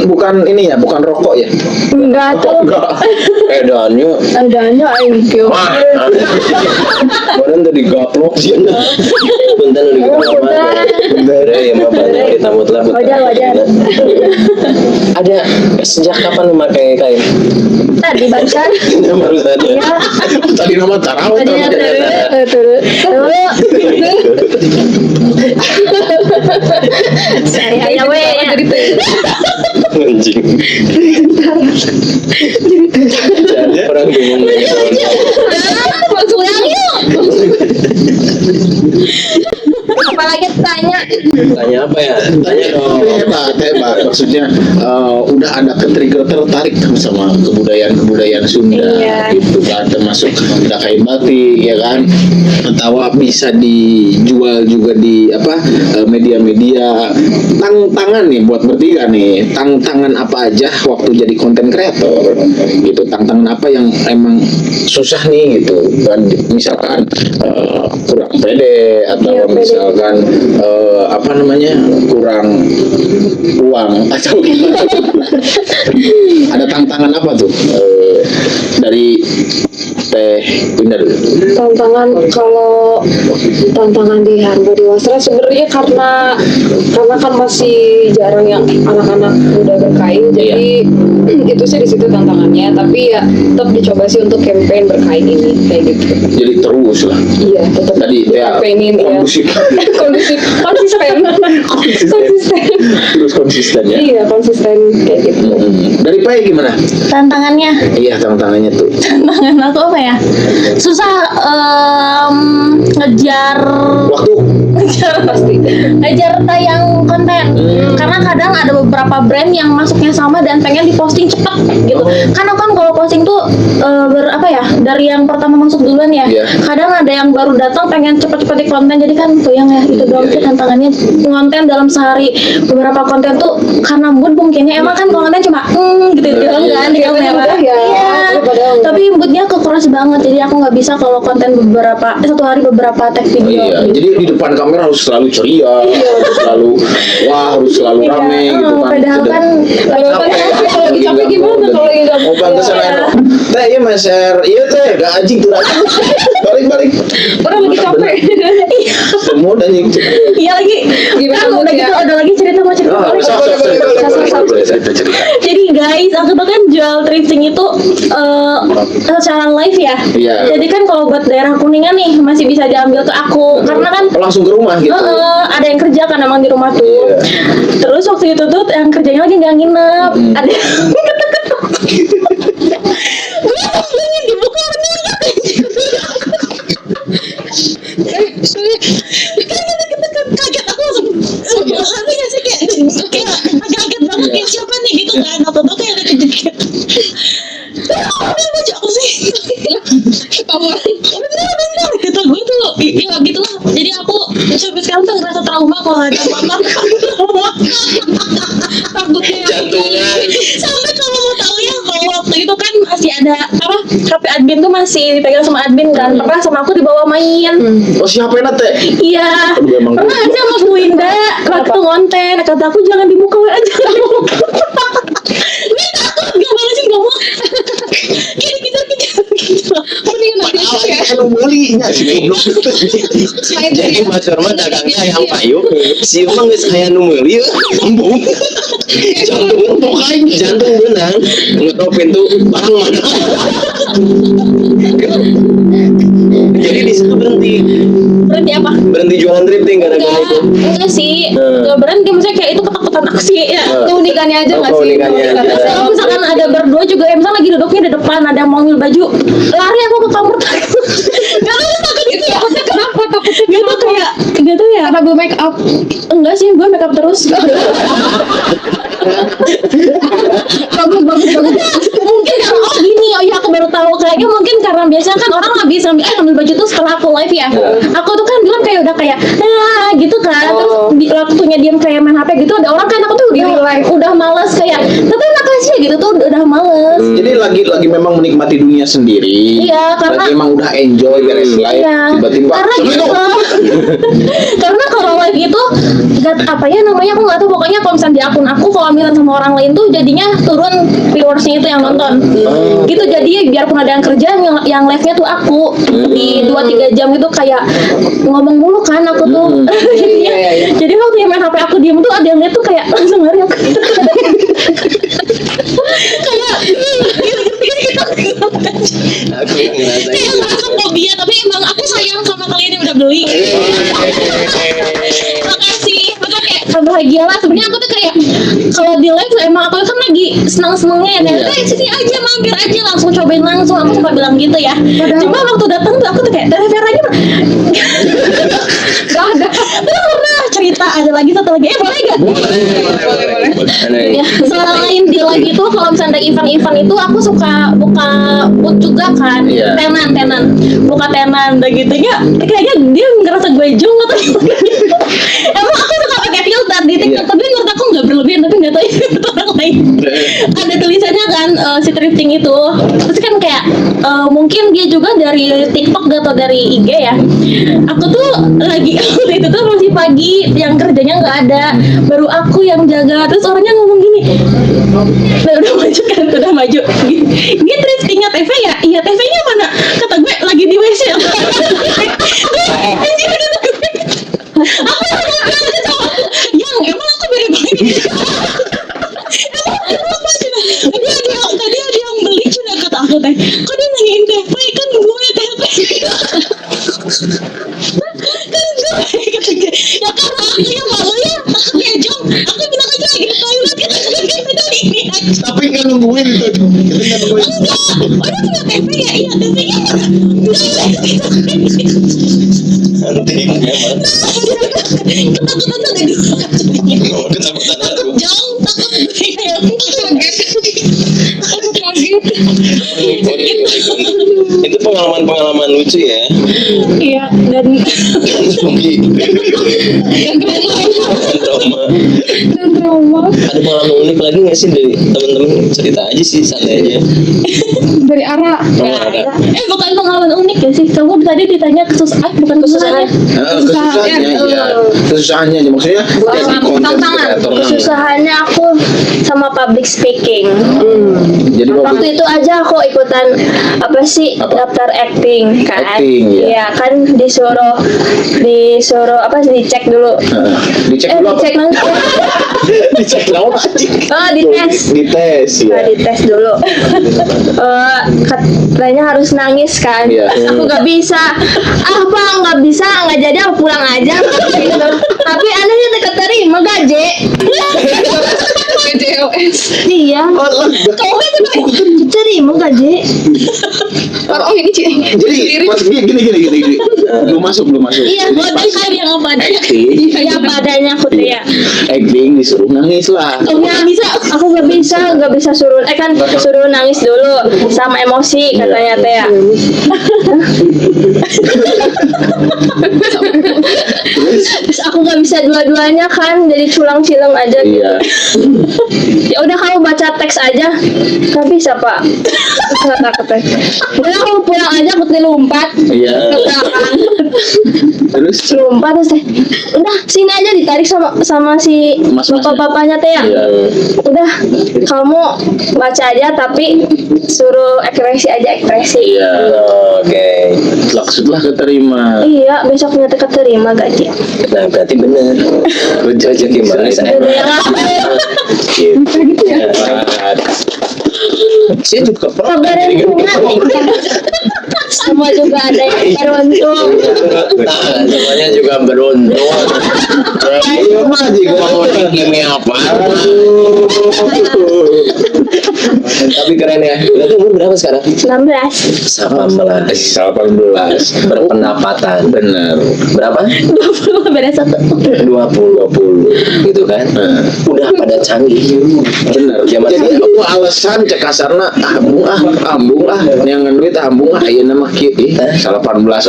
Bukan ini ya, bukan rokok ya. Enggak tuh. edannya Adanya IQ. Badan tadi gaplok sih. Bentar udah Bentar. Bentar ya mah banyak kita mutlak. Wajar. Ada sejak kapan memakai kain? tadi barusan. Yang barusan ya. Ya, Tadi nama tarawih. tadi namanya. terus saya ya we ya. Anjing. Orang bingung. Masuk pulang yuk. Apalagi tanya. Tanya apa ya? Tanya dong. Hebat. Maksudnya udah ada ke-trigger tertarik sama kebudayaan Sunda Iya. gitu kan, termasuk udah kain batik ya kan, atau bisa dijual juga di media-media. Tantangan nih buat bertiga nih, tantangan apa aja waktu jadi konten kreator gitu, tantangan apa yang emang susah nih gitu kan, misalkan kurang pede atau Iya, pede. misalkan kurang uang atau gimana. Ada tantangan apa tuh dari Teh Winda dulu? Tantangan di Harga Dewasra sebenarnya karena kan masih jarang yang anak-anak muda berkain, jadi itu sih di situ tantangannya, tapi ya tetap dicoba sih untuk campaign berkain ini kayak gitu. Jadi terus lah Iya, tetap tadi ya campaignin ya. kondusif konsisten terus konsisten ya. Iya, konsisten kayak gitu. Dari Pai gimana? Tantangannya, Iya, tantangannya tuh tantangan aku apa ya? Susah ngejar ngejar tayang konten, karena kadang ada beberapa brand yang masuknya sama dan pengen diposting cepet gitu. Karena kan kalau posting tuh dari yang pertama masuk duluan ya. Iya. Kadang ada yang baru datang pengen cepet-cepet di konten, jadi kan puyeng ya. Itu doang sih tantangannya, konten dalam sehari beberapa konten tuh karena mood mungkinnya emang kan konten cuma gitu doang kan di kamera. udah ya, Iya. daripada enggak. Tapi moodnya kekuras banget, jadi aku nggak bisa kalau konten satu hari beberapa tag video. Iya, jadi di depan kamera harus selalu ceria, harus selalu rame gitu kan. Padahal kan Kalau lagi capek gimana kalau lagi nggak mau pantesan aja. Teh iya Mas iya teh gak anjing tuh anjing. Balik. orang lagi capek. Semua dan anjing. Iya lagi. Gimana Kan udah moodnya? gitu ada lagi cerita Boleh. Cerita. Jadi guys, aku tuh kan jual thrifting itu secara live ya. Iya. Jadi kan kalau buat daerah Kuningan nih masih bisa diambil ke aku, karena kan Langsung ke rumah gitu. ada yang kerja kan emang di rumah tuh. Iya. Terus waktu itu tuh yang kerjanya lagi nggak nginep. Ada yang gue dibuka kaget aku langsung ngerti gak sih kayak agak-agak banget kayak siapa nih gitu kan, aku tuh kayak kaget ini baju aku sih bener kata gue tuh ya gitu lah. Jadi aku sampai sekarang tuh ngerasa trauma kalau ada mama takutnya Jantungan. sampai kalau mau tahu ya, kalau waktu itu kan masih ada HP admin tuh masih dipegang sama admin kan, pernah sama aku dibawa main. Oh siapa yang teh? Iya, Aduh, emang pernah gitu. aja sama Bu Winda waktu ngonten, kata aku jangan dibuka aja. Gue takut, gak malah sih gak mau. Kayak dikejar-kejar gitu. Mendingan nanti aja ya. Anu mulinya sih goblok. Jadi Mas Herman dagangnya yang payung, si emang geus aya nu meuli embung. Jantung benang, ngetop pintu barang mana. Jadi di situ berhenti apa? berhenti jualan thrifting gara-gara itu. Enggak sih, enggak berhenti, maksudnya kayak itu ketakutan aksi ya. Keunikannya aja nggak sih? Keunikannya aja. Kalau misalkan ada berdua juga, ya misalnya lagi duduknya di depan, ada yang mau ngambil baju, lari aku ke kamar takut. Gak tau takut gitu ya. Kenapa takutnya? Gak tau ya. Karena gue make up. Enggak sih, gue make up terus. Bagus. Mungkin karena gini, aku baru tahu kayaknya mungkin karena biasanya kan orang habis ngambil baju tuh setelah aku live ya. Aku tuh kan bilang kayak udah kayak gitu kan. Terus di waktunya diam kayak main HP gitu, ada orang kan, aku tuh udah males kayak, tapi makasih gitu tuh udah males. Jadi lagi memang menikmati dunia sendiri. Iya, karena- lagi emang udah enjoy beres live, Iya. tiba-tiba Karena gitu. Karena kalau live itu apa ya namanya, aku nggak tahu, pokoknya kalau misalnya di akun aku kalau amilan sama orang lain tuh jadinya turun viewersnya itu yang nonton. Gitu, jadi biarpun ada yang kerja, yang live-nya tuh aku di 2-3 jam itu kayak ngomong mulu kan aku tuh. Jadi waktu yang main HP aku diem tuh ada yang lihat tuh kayak langsung lari aku. Kayak gitu. Aku ngerasain Kayak merasa fobia, tapi emang aku sayang sama kalian yang udah beli. Makasih, maka kayak bahagia lah. Sebenarnya aku tuh kayak kalau di live emang aku kan lagi senang-senangnya ya. Kayak sini aja, mampir aja, langsung cobain langsung. Aku suka bilang gitu ya. Cuma waktu datang tuh aku tuh kayak Vera aja. Gak ada. Terus pernah cerita ada lagi satu lagi. Boleh gak? Ya, soal lain di live itu kalau misalnya ada event-event itu aku suka buka booth juga kan. Iya. Tenan buka tenan dan gitu ya. Kayaknya dia ngerasa gue jong atau gimana gitu. Emang aku suka pakai filter di TikTok, tapi menurut aku nggak berlebihan, tapi nggak tahu itu orang lain. Ada tulisannya kan si thrifting itu. Terus kan kayak mungkin dia juga dari TikTok atau dari IG ya. Aku tuh lagi waktu itu tuh masih pagi, yang kerjanya nggak ada, baru aku yang jaga. Terus orangnya ngomong gini, udah maju kan, udah maju. Ini thriftingnya TV ya? Iya, TV-nya mana? Kata gue lagi di WC. Anjir, aku aja sama aku. Yang emang aku beri banget. Tadi ada yang beli cina kata aku teh. Kok dia nanyain TV kan gue TV. Kan gue kata gue. Ya karena aku yang malu ya. Aku kayak jom. Aku bilang aja lagi di toilet kita ini aja. Tapi nggak nungguin itu. Enggak, orang punya TV ya? Iya, TV-nya mana? antik memang. Ketakutan ada di Ketakutan aku. jong, takut kayak Itu pengalaman-pengalaman lucu ya. iya, dan Trauma. trauma Ada pengalaman unik lagi nggak sih dari teman-teman? Cerita aja sih, santai aja. dari Ara. Oh, ada. bukan pengalaman unik ya sih. Kamu tadi ditanya bukan kesusahannya. Kesusahannya, ya. Kesusahannya aja maksudnya jadi konten Tantangan. kreator. Kesusahannya aku sama public speaking. Jadi Waktu itu aja aku ikutan apa sih Apa? daftar acting kan? Acting, ya. Iya kan disuruh apa sih dicek dulu. dicek dulu apa? Dicek nanti. Dicek lawan anjing. Oh dites. Dites Nah, ya. dites dulu. Katanya harus nangis kan. Iya. Aku nggak bisa. Apa nggak bisa, nggak jadi aku pulang aja. Gitu. Tapi anehnya keterima gaje. PJLS. Iya. Kamu kan Terima gaje. Oh ini Ci. Jadi pas gini. Belum masuk. iya, buat kan yang apa adanya. Acting, Ya padanya aku tuh ya. acting disuruh nangis lah. Aku nggak bisa, nggak bisa suruh, suruh nangis dulu sama emosi katanya teh ya. Terus aku nggak bisa dua-duanya kan, jadi culang-cileng aja. Iya. Ya udah kamu baca teks aja, nggak bisa pak. Kata teh. Udah kamu pulang aja, aku lompat. Iya. Ke belakang. Terus Lompat terus teh. Udah sini aja ditarik sama si Mas-masnya. bapak-bapaknya teh ya. Iya. Udah kamu baca aja tapi suruh ekspresi aja ekspresi. Iya. Oke. Maksudlah keterima. Iya besoknya teh keterima gaji. Nah, berarti bener. Rezeki manis. Udah yang Gitu ya. Saya juga pernah. beruntungan. Semua juga ada yang beruntung. Nah, semuanya juga beruntung. Iya mah juga Mau kimia apa? Tapi keren ya. Berarti umur berapa sekarang? 16. 18. Berpendapatan. bener. Berapa? 20 beda satu. 20. Gitu kan? Udah pada canggih. Bener. Zaman Jadi dulu. aku alasan cek kasarna ambung yang duit ambung ayeuna mah kieu ih 18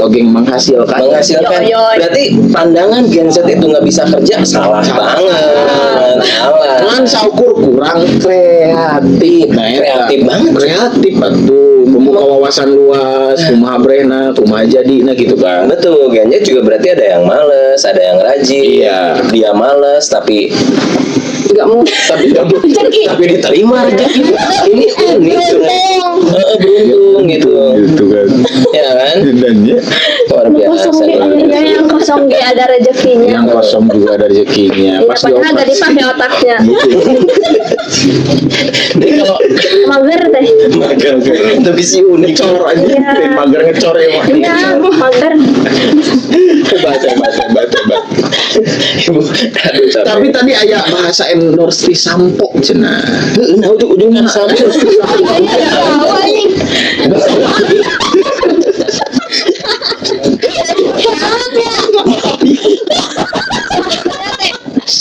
oge menghasilkan. Menghasilkan. Berarti pandangan Gen Z itu nggak bisa kerja, salah banget. Salah. Kan saukur kurang kreatif. Nah, Kreatif banget. Kreatif atuh, membuka wawasan luas, kumaha brena, kumaha jadina gitu kan. Betul, Gen Z juga berarti ada yang males, ada yang rajin. Iya. Dia males tapi Nggak mau. tapi diterima rezeki. Ini unik. Beruntung gitu. Gitu kan. Ya kan? Dan ya Luar biasa. Ya, yang kosong dia ada rezekinya. Yang kosong juga ada rezekinya. Iya, Pas padahal gak dipakai otaknya. Jadi kalau Mager deh. mager tapi sih unik ngecor aja, Iya. mager ngecor ya Mak. Iya, mager. Hebat. Ibu, aduh, capek. Tapi tadi aya bahasa endorse sampo cenah. Nah, ujung-ujungnya sama.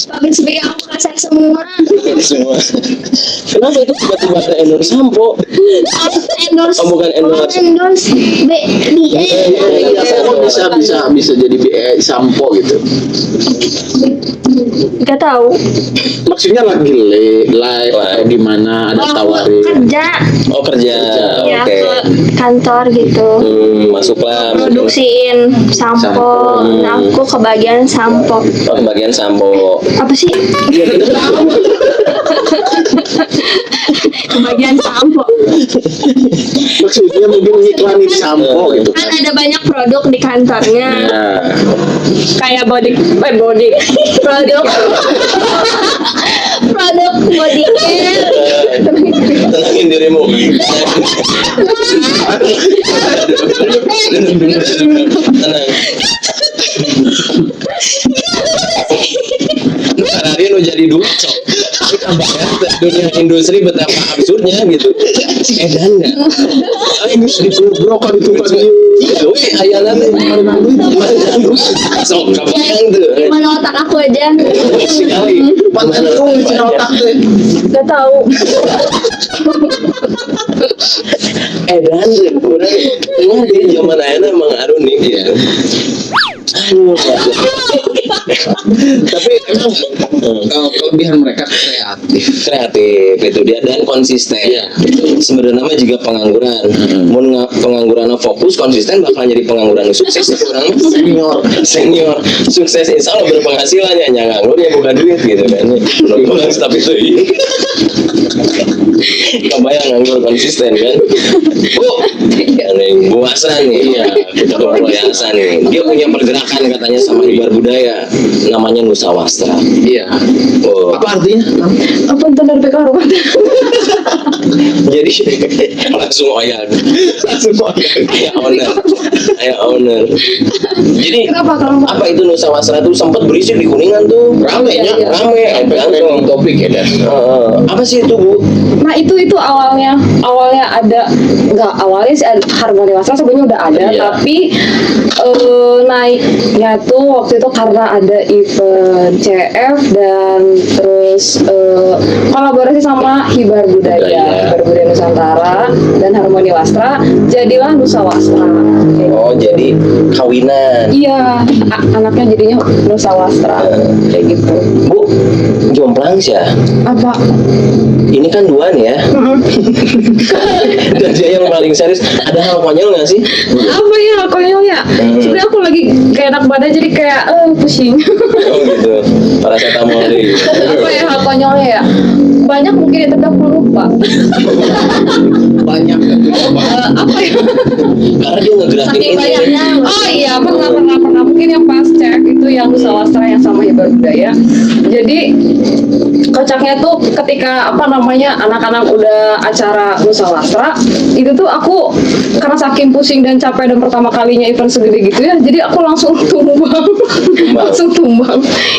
Public speaking aku kasar semua. Semua. Kenapa itu tiba-tiba ada endorse sampo? Endorse. Oh, bukan endorse. Endorse. Iya, bisa jadi sampo gitu. Gak tahu. Maksudnya lagi live atau di mana ada tawarin. Kerja. Oh, kerja. Ya Oke. ke kantor gitu. Masuklah. Produksiin sampo. Nah, aku kebagian sampo. Oh, bagian sampo. Apa sih? Kebagian sampo. Maksudnya mungkin ngiklanin sampo gitu Kan kan. ada banyak produk di kantornya. Nah, Kayak body produk body care. Tenangin dirimu. Tenang. Ntar hari lu jadi ducok. Tapi tambahnya dunia industri betapa absurdnya gitu. Edan nggak? Industri brokan itu kan. iya, weh, hayalannya sok kebayang tuh. Gimana otak aku aja? Sekali. Pantas lu ngecil otak tuh. Gak tahu. Edan tuh. Orang di zaman ayeuna emang aduh nih gitu. Aduh, Tapi emang kelebihan mereka kreatif itu dia dan konsisten. Sebenarnya mah juga pengangguran. Mun pengangguran fokus konsisten bakal jadi pengangguran sukses itu orang senior sukses insya Allah berpenghasilan ya nganggur ya bukan duit gitu kan. Menurut tapi itu kebayang nganggur konsisten kan. Aneh buasa nih ya kita biasa nih. Dia punya pergerakan katanya sama Hibar Budaya namanya Nusa Wastra. Iya. Oh. Apa artinya? Apa itu dari PK Rumah? Jadi langsung oyan ayah owner jadi apa itu Nusa Wastra tuh sempat berisik di Kuningan tuh rame Trending topik ya dan. apa sih itu Bu? Nah itu awalnya ada nggak awalnya sih ada Harmoni Wastra sebenarnya udah ada Iya. tapi naiknya tuh waktu itu karena ada event CF dan terus kolaborasi sama Hibar Budaya Nusantara dan Harmoni Wastra jadilah Nusa Wastra. Oh jadi kawinan. Iya, anaknya jadinya Nusa Wastra kayak gitu. Bu jomplang sih ya Apa? ini kan duaan ya dan dia yang paling serius ada hal konyol nggak sih? Apa ya konyolnya? Sebenarnya aku lagi kayak enak badan jadi kayak pusing. Oh gitu paracetamol deh. Apa ya hal konyolnya ya? Banyak mungkin ya tapi aku lupa. Banyak Apa ya? Karena dia ngegerakin Saking ini. banyaknya. Oh iya pernah mungkin yang pas cek itu yang Nusa Wastra yang sama Hibar Budaya. Jadi kocaknya tuh ketika anak-anak udah acara Nusa Wastra itu tuh aku karena saking pusing dan capek dan pertama kalinya event segede gitu ya jadi aku langsung tumbang.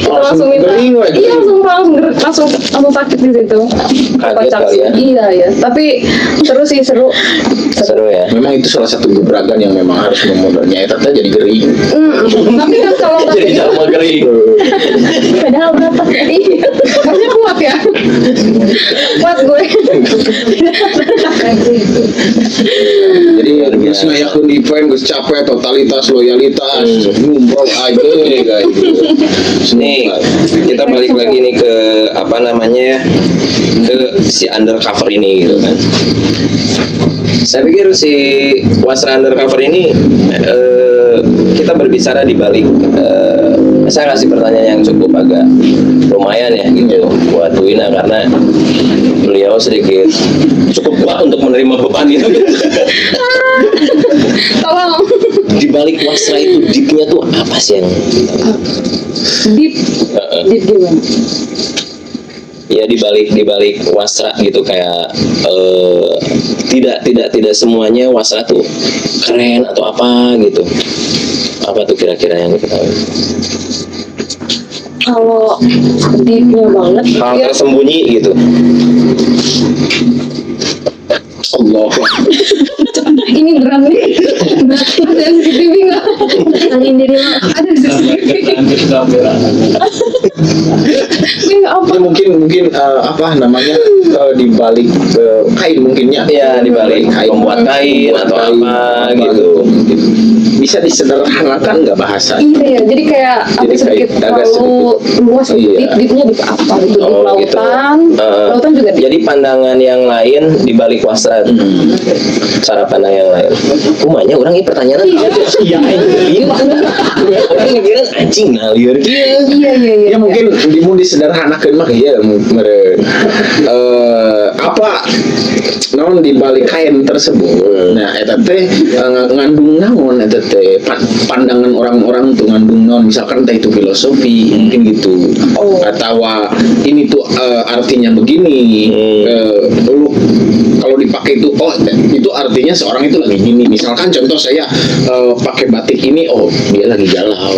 Itu langsung minta gering lagi. iya langsung sakit di situ. Kaget Kocak kali sih. ya. Iya ya tapi seru Seru ya. Memang itu salah satu gebrakan yang memang harus memodalnya eta teh jadi gering. Tapi kan kalau Jadi sama kering. Padahal berapa? iya makanya kuat ya kuat gue. Jadi geus ngayakeun event geus capek totalitas loyalitas nyumbrol aja guys. Nih kita balik lagi nih ke apa namanya ya, ke si undercover ini gitu kan. Saya pikir si Wasra undercover ini kita berbicara di balik saya kasih pertanyaan yang cukup agak lumayan ya gitu buat Wina karena beliau sedikit cukup kuat untuk menerima beban itu. Tolong. Di balik wasra itu deepnya tuh apa sih yang Deep, deep gimana? ya di balik wasra gitu kayak tidak semuanya wasra tuh keren atau apa gitu. Apa tuh kira-kira yang diketahui? Kalau deepnya banget, Hal ya tersembunyi gitu. Allah. ini berat nih. Berat ada CCTV nggak? Tanyain diri lo. Ada CCTV. Ini nggak apa? Ya, mungkin apa namanya di balik kain mungkinnya. Ya di balik pembuat kain atau apa gitu. Bisa disederhanakan nggak bahasa? Iya, jadi kayak Jadi agak sedikit kayak agak terlalu luas. Iya. Deepnya di apa gitu? Di Oh, gitu. lautan, lautan juga deep. Jadi pandangan yang lain di balik wasra. Cara pandang yang lain. Umanya orang ini pertanyaan. Iya. Orang ngegiran anjing ngalir. Iya. Ya mungkin dimun disederhanakan mah ya mere apa naon di balik kain tersebut. Nah, eta teh ngandung naon eta teh pandangan orang-orang tuh ngandung naon misalkan teh itu filosofi mungkin gitu. Atau ini tuh artinya begini. Lu kalau dipakai itu itu artinya seorang itu lagi gini. Misalkan contoh saya pakai batik ini dia lagi galau.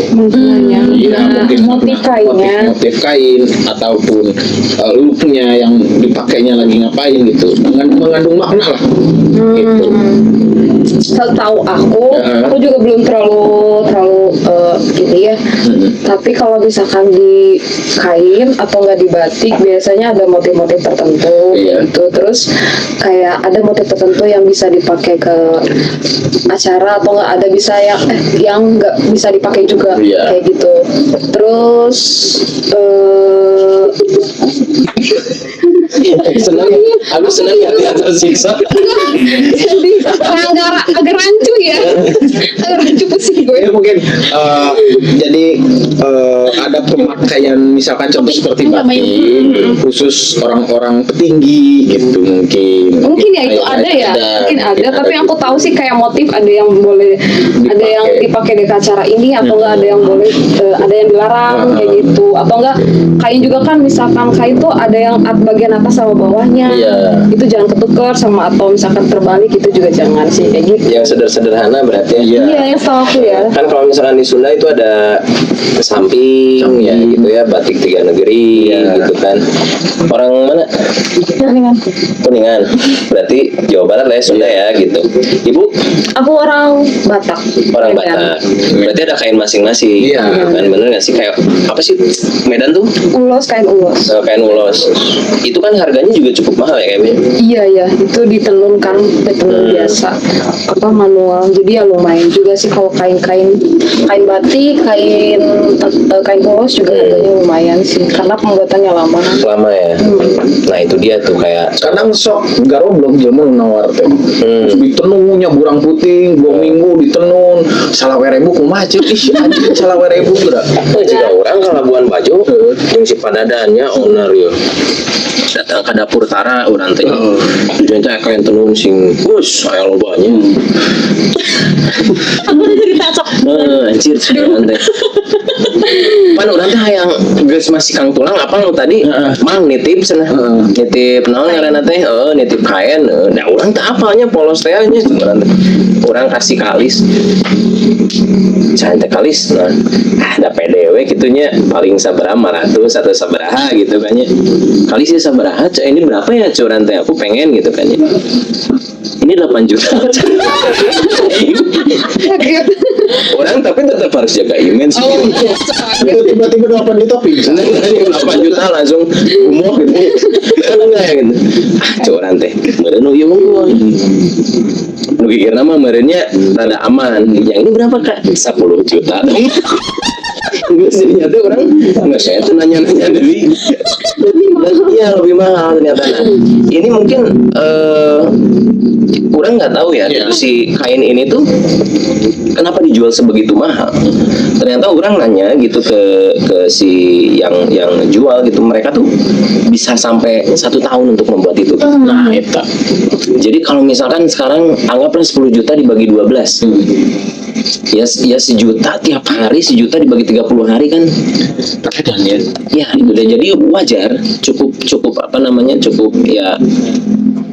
Iya, mungkin motif kainnya. motif kain ataupun looknya yang dipakainya lagi ngapain gitu mengandung makna lah gitu. Setahu aku juga belum terlalu gini ya. Tapi kalau misalkan di kain atau nggak di batik biasanya ada motif-motif tertentu gitu. Terus kayak ada motif tertentu yang bisa dipakai ke acara atau nggak ada bisa yang nggak bisa dipakai juga kayak gitu. Terus Aku senang ya tersiksa. agak rancu ya. Agak rancu pusing gue. Ya mungkin jadi ada pemakaian misalkan contoh seperti batik khusus orang-orang petinggi gitu mungkin Ya itu ada ya, mungkin ada. Tapi aku tahu sih kayak motif ada yang boleh, ada yang dipakai di acara ini atau enggak ada yang boleh, ada yang dilarang kayak gitu. Atau enggak kain juga kan misalkan kain tuh ada yang bagian atas sama bawahnya. Itu jangan ketukar sama atau misalkan terbalik itu juga jangan sih kayak gitu. Yang sederhana berarti ya. Iya, yang setahu aku ya. Kan kalau misalkan di Sunda itu ada samping ya gitu ya, batik tiga negeri gitu kan. Orang mana? Kuningan. Berarti Jawa Barat lah ya, Sunda ya gitu. Ibu? Aku orang Batak. Orang Batak. Berarti ada kain masing-masing. Kan bener nggak sih kayak apa sih Medan tuh? Ulos, kain ulos. Kain ulos. Itu kan harganya juga cukup mahal ya kayaknya. Iya, itu ditenun biasa apa manual. Jadi ya lumayan juga sih kalau kain batik, kain ulos juga harganya lumayan sih karena pembuatannya lama ya. Nah itu dia tuh kayak kadang sok garoblok jelema nawar teh. Ditenunnya burang puting 2 minggu ditenun salah werebu kumaha ceu anjing salah werebu geura. jika orang kalabuan baju yang si padadannya owner ya datang ke dapur tara orang teh tujuannya kayak tenun sing bus saya lobanya anjir orang teh pan orang teh hayang geus masih kang tulang apa lu tadi mang nitip cenah nitip naon ngaranna teh nitip kain nah orang teh apalnya polos teh nya orang kasih kalis cantik kalis nah ada PDW gitunya paling sabaraha 500 atau sabaraha gitu kan ya kali sih sabaraha ini berapa ya curan teh aku pengen gitu kan ya ini 8 juta orang tapi tetap harus jaga image Tiba-tiba 8 juta pingsan 8 juta langsung umur gitu kan enggak ya gitu curan teh meureun ieu mah nu gigir nama meureunnya rada aman yang ini berapa kak 10 juta gue sih nyata orang nggak saya tuh nanya-nanya dari iya lebih mahal ternyata. Nah, ini mungkin orang nggak tahu ya itu si kain ini tuh kenapa dijual sebegitu mahal. Ternyata orang nanya gitu ke si yang jual gitu, mereka tuh bisa sampai 1 tahun untuk membuat itu. Nah itu. Jadi kalau misalkan sekarang anggaplah 10 juta dibagi 12 Ya sejuta tiap hari, sejuta dibagi 30 hari kan. Tapi dan ya, Ya itu udah jadi wajar, cukup apa namanya, cukup ya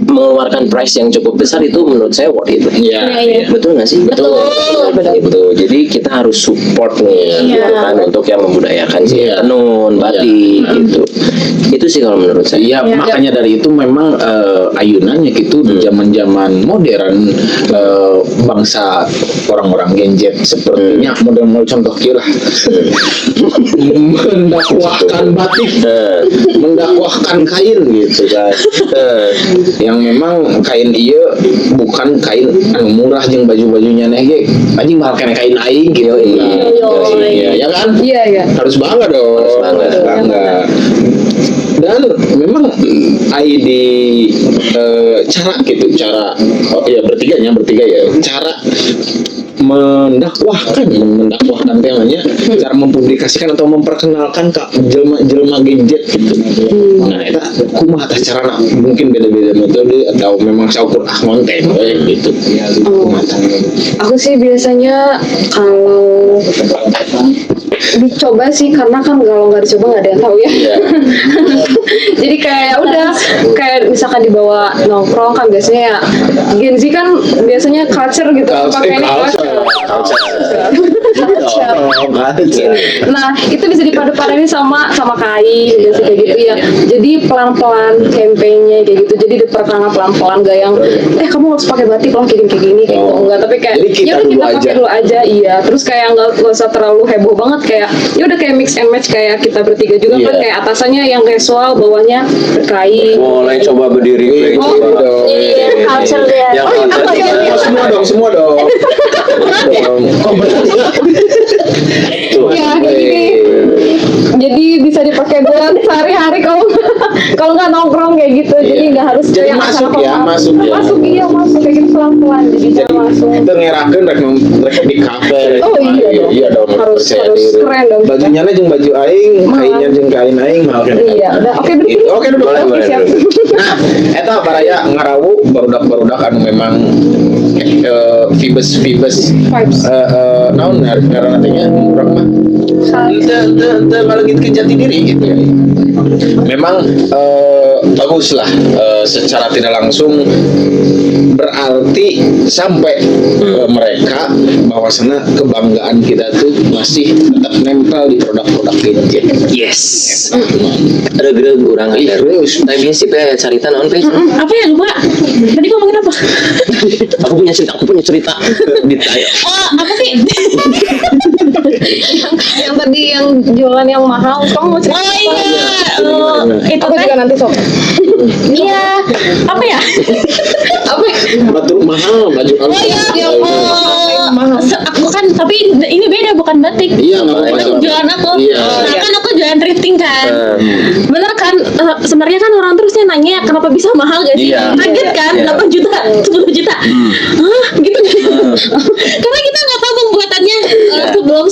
mengeluarkan price yang cukup besar itu menurut saya worth it. iya. Betul nggak sih? Betul. Betul. Jadi kita harus support nih gitu kan, untuk yang membudayakan sih, Iya. tenun, batik gitu. Itu sih kalau menurut saya. Iya, makanya dari itu memang ayunannya gitu di zaman-zaman modern, bangsa orang-orang Gen Z sepertinya model contoh kira mendakwahkan batik, mendakwahkan kain gitu kan. Yang memang kain iya bukan kain anu murah jeung baju-bajunya nege anjing mahal kena kain aing gitu. Iya, ya kan? Iya. Harus bangga dong. Harus bangga. Dan memang di cara bertiga ya cara mendakwahkan temanya, cara mempublikasikan atau memperkenalkan ke jelma Gen Z gitu. Nah, itu kumaha tah carana, mungkin beda-beda metode atau memang saukur konten gitu. Kumaha tah? Aku sih biasanya kalau dicoba sih, karena kan kalau nggak dicoba nggak ada yang tahu ya. Jadi kayak udah kayak misalkan dibawa nongkrong kan biasanya ya Gen Z kan biasanya culture gitu, pakaiannya culture. Nah itu bisa dipadu-paduin sama kain biasa kayak gitu ya. Jadi pelan-pelan campaignnya kayak gitu. Jadi diperkenalkan pelan-pelan, gak yang kamu harus pakai batik loh kayak gini kayak gitu, enggak. Tapi kayak Jadi kita ya udah kita dulu pakai aja. dulu aja, iya. Terus kayak nggak usah terlalu heboh banget, kayak ya udah kayak mix and match kayak kita bertiga juga kan, Iya. kayak atasannya yang casual, bawahnya berkain. Mulai coba berdiri, Iya, culture dia. Yang culture dia. Semua dong. Ya kayak gini. Jadi bisa dipakai buat sehari-hari kalau nggak nongkrong kayak gitu. Jadi nggak harus Jadi kayak masuk asal ya, formal. masuk ya. Masuk kayak gitu pelan-pelan. Jadi jangan langsung. Itu ngerakeun rek di kafe. Oh iya dong. Iya dong, Harus percaya harus diri. keren dong. Bajunya jeung baju aing, kainnya jeung kain aing, mahal kan. Iya, udah oke berarti. Gitu. Oke, duduk. Oke, siap. Nah, eta baraya ngarawu barudak-barudak anu memang Vibes Vibes. naon karena nantinya urang mah teu balik ke jati diri gitu ya. Memang bagus lah, secara tidak langsung berarti sampai mereka bahwasana kebanggaan kita tuh masih tetap nempel di produk-produk Gen Z. Yes. Ada gereg urang Ih, terus. Tapi sih pe carita naon pe? Apa ya lupa? Tadi ngomongin apa? Aku punya cerita. Ditanya. Oh, apa sih? Yang tadi yang jualan yang mahal, kamu mau cerita? Oh iya, itu Aku kan juga nanti sob. iya apa ya? Apa? Batu mahal baju kamu. Oh iya, aku kan tapi ini beda, bukan batik. Iya, nggak apa-apa. Bukan jualan aku. Iya. Nah, kan aku jualan thrifting kan. Bener kan? Sebenarnya kan orang terusnya nanya kenapa bisa mahal gak sih? Iya. Kaget kan? Iya. 8 juta, 10 juta. Hah? Gitu kan? Karena kita nggak tahu pembuatannya sebelum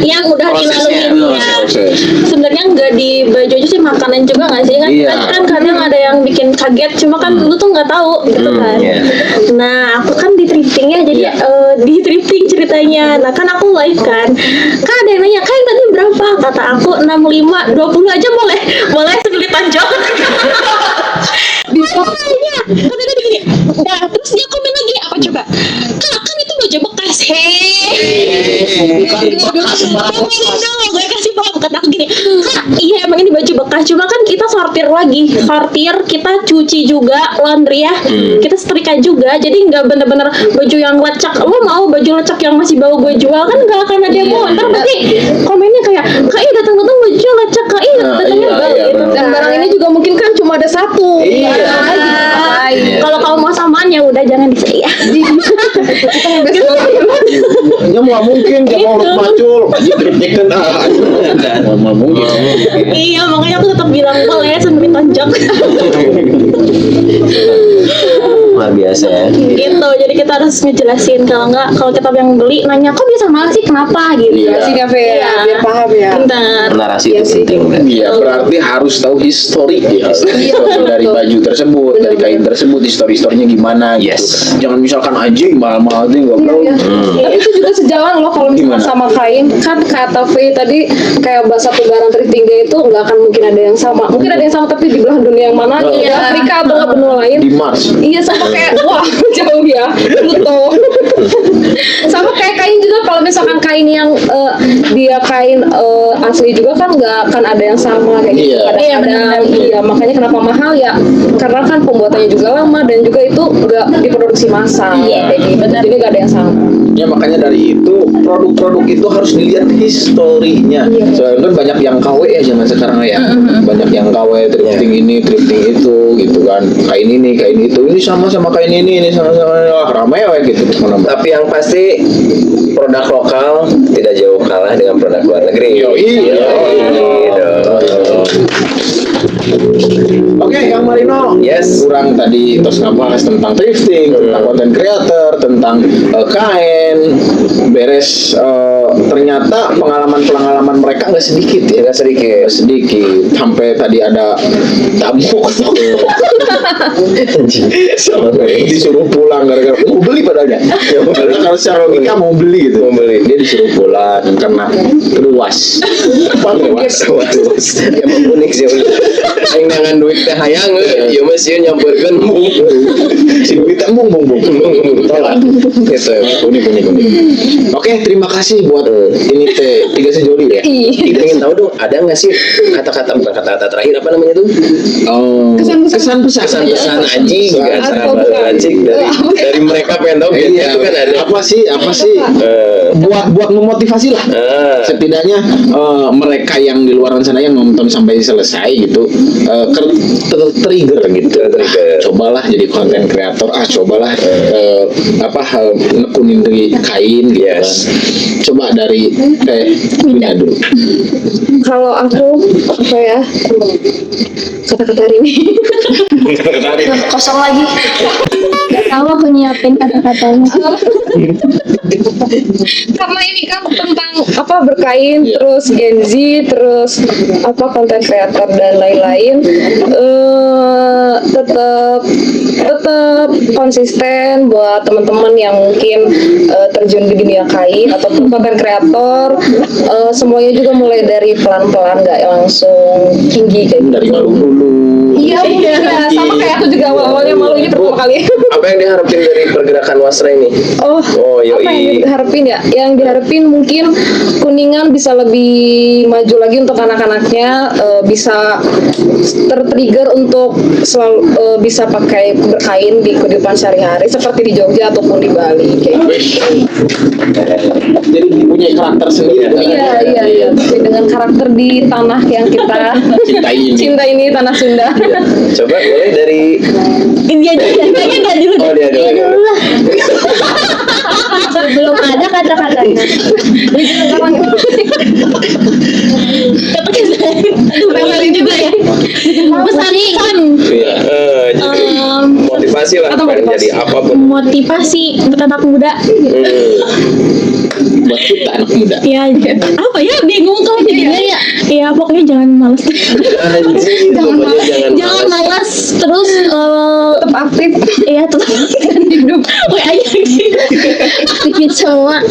yang udah Prosesnya, dilalui ya. proses. Sebenarnya nggak di baju aja sih, makanan juga nggak sih kan? Iya. Kan kadang ada yang bikin kaget, cuma kan lu tuh nggak tahu gitu kan. Iya. Nah aku kan di thrifting ya, jadi di thrifting ceritanya. Nah kan aku live kan ada yang nanya kain tadi berapa? Kata aku 65, 20 aja boleh sebelit tanjok. Bisanya kata dia begini. Nah terus dia komen lagi apa coba? Kak kan itu baju bekas. Bukan bekas banget. Gue kasih paham kata aku gini. Kak iya emang ini baju bekas, cuma kan kita sortir lagi, kita cuci juga, laundry ya, kita setrika juga, jadi nggak bener-bener baju yang lecak. Lo mau baju lecak yang masih bau gue jual kan nggak akan ada yang mau. Ntar pasti komennya kayak kak iya datang-datang baju lecak, kak iya datang-datangnya bau gitu. Dan barang ini juga mungkin kan cuma ada satu. Iya. Kalau kamu mau samaan ya udah jangan di saya. Ya mau mungkin dia mau Gitu. macul, dikritikkan mau mungkin. Iya makanya aku tetap bilang boleh sambil tonjok. Luar biasa ya. Gitu, jadi kita harus ngejelasin. Kalau kita yang beli nanya kok bisa mahal sih, kenapa gitu. Iya. Sih kafe ya, Iya. biar paham ya. Benar. Narasi Iya itu sih. penting kan. Iya, berarti harus tahu histori ya. Histori dari betul. baju tersebut, dari kain tersebut, histori-historinya gimana gitu. Yes. Jangan misalkan anjing mahal-mahal aja enggak tahu. Iya. Itu juga sejalan loh kalau misalnya Gimana? sama kain. Kan kata V tadi kayak bahasa Tunggaran Thrifting Day itu nggak akan mungkin ada yang sama. Mungkin ada yang sama tapi di belahan dunia yang mana? Oh. Di Afrika atau nggak benua lain. Di Mars. Iya sama kayak wah jauh ya Pluto. Sama kayak kain juga kalau misalkan kain yang dia kain asli juga kan nggak akan ada yang sama kayak gitu. Iya. Kadang-kadang iya makanya kenapa mahal ya karena kan pembuatannya juga lama dan juga itu nggak diproduksi massal Iya. kayak gitu. Jadi nggak ada yang sama. Ya makanya dari itu produk-produk itu harus dilihat historinya. Soalnya kan banyak yang KW ya zaman sekarang ya. Banyak yang KW thrifting ini, thrifting itu gitu kan. Kain ini, kain itu. Ini sama kain ini sama-sama. Wah, ramai ya gitu. Tapi yang pasti produk lokal tidak jauh kalah dengan produk luar negeri. Yoi. dong. Oke, Kang Marino. Yes. Kurang tadi terus ngebahas tentang thrifting, tentang content creator, tentang kain. Beres ternyata pengalaman mereka nggak sedikit ya. Tidak sedikit. Nggak sedikit. Sampai tadi ada tamu sama disuruh pulang gara-gara mau beli padahal ya. Kalau secara logika mau beli gitu. Mau beli. Dia disuruh pulang karena luas. Luas. Emang unik sih. Yang dengan duit teh hayang, ya mas ya nyamperkan. Si duit embung. Tolak. Gitu. Unik. Oke, terima kasih buat ini teh 3 sejoli ya. Kita ingin tahu dong, ada nggak sih kata-kata bukan kata-kata terakhir apa namanya tuh? Oh, kesan-pesan. Pesan-pesan anjing, nggak sahabat anjing dari mereka pengen tahu gitu Iya, itu kan ada. apa sih buat memotivasi lah. Setidaknya mereka yang di luar sana yang nonton sampai selesai gitu trigger gitu. Cobalah jadi konten kreator, cobalah nekunin dari kain gitu. Yes. Coba dari Winda dulu. Kalau aku apa ya kata-kata hari ini Kosong lagi. Gak tahu aku nyiapin kata-katanya. karena ini kan tentang apa berkain terus Gen Z terus apa konten kreator dan lain-lain tetap konsisten buat teman-teman yang mungkin terjun di dunia kain ataupun konten kreator semuanya juga mulai dari pelan-pelan nggak langsung tinggi kayak gitu. Dari malu dulu. Iya, sama kayak aku juga awal-awalnya malu ini pertama kali. Apa yang diharapin dari pergerakan Wasra ini? Oh, yoi. apa yang diharapin ya? Yang diharapin mungkin Kuningan bisa lebih maju lagi untuk anak-anaknya, bisa tertrigger untuk selalu bisa pakai berkain di kehidupan sehari-hari seperti di Jogja ataupun di Bali. Kayak gitu. Jadi punya karakter sendiri. Iya. Tapi dengan karakter di tanah yang kita cinta ini tanah Sunda. Coba boleh dari Dia kayaknya nggak dulu. Oh, dia dulu. dulu lah. Belum ada kata-katanya. Kata-kata juga ya. Pesan-pesan. Iya, jadi motivasi lah Atau pengen motivasi. jadi apapun. Motivasi buat anak muda. Buat kita anak muda. Ya, apa ya? Bingung kalau jadinya ya. Ya pokoknya jangan malas. Anjing, pokoknya Jangan malas terus Tetap aktif. ya tetap hidup. Woi aja aktifin semua.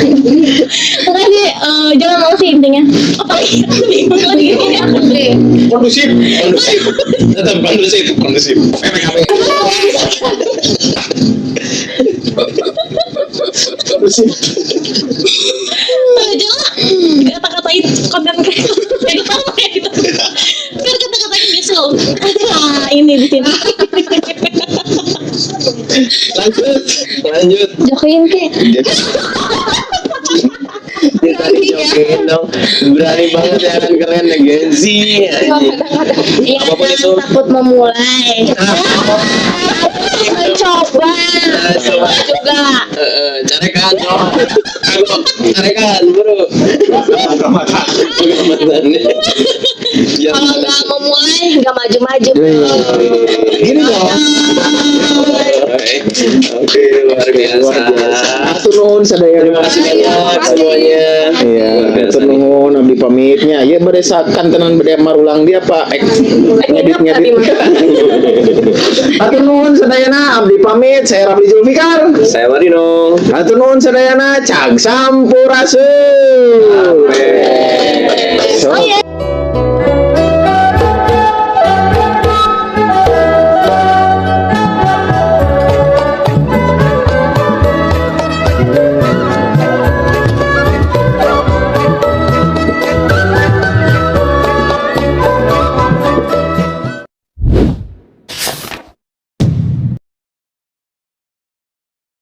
Pokoknya jangan malas sih intinya. Bingung lagi. Kondusif. Tetap kondusif. Kondusif. Jangan kata-katain konten kreator. Jadi apa ya gitu. Biar kata-katain nyesel. Ini di sini. Lanjut. Jokoin ke. Jokin dong. Berani banget ya kan keren ya Gen Z. Iya, Apapun itu. takut memulai. Coba juga. Carekan, carekan bro. Jangan mau mulai nggak maju-maju. Gini dong. Oke, luar biasa. Atur nuhun sadaya. Terima kasih banyak semuanya. Iya, Luar biasa. atur nuhun abdi pamitnya. Ya beresakan tenan bade marulang dia Pak. Ngedit. Atur nuhun sadayana abdi pamit. Saya Rafli Zulfikar. Saya Marino. Atur nuhun sadayana cag sampurasun. Amin. So, Oh iya.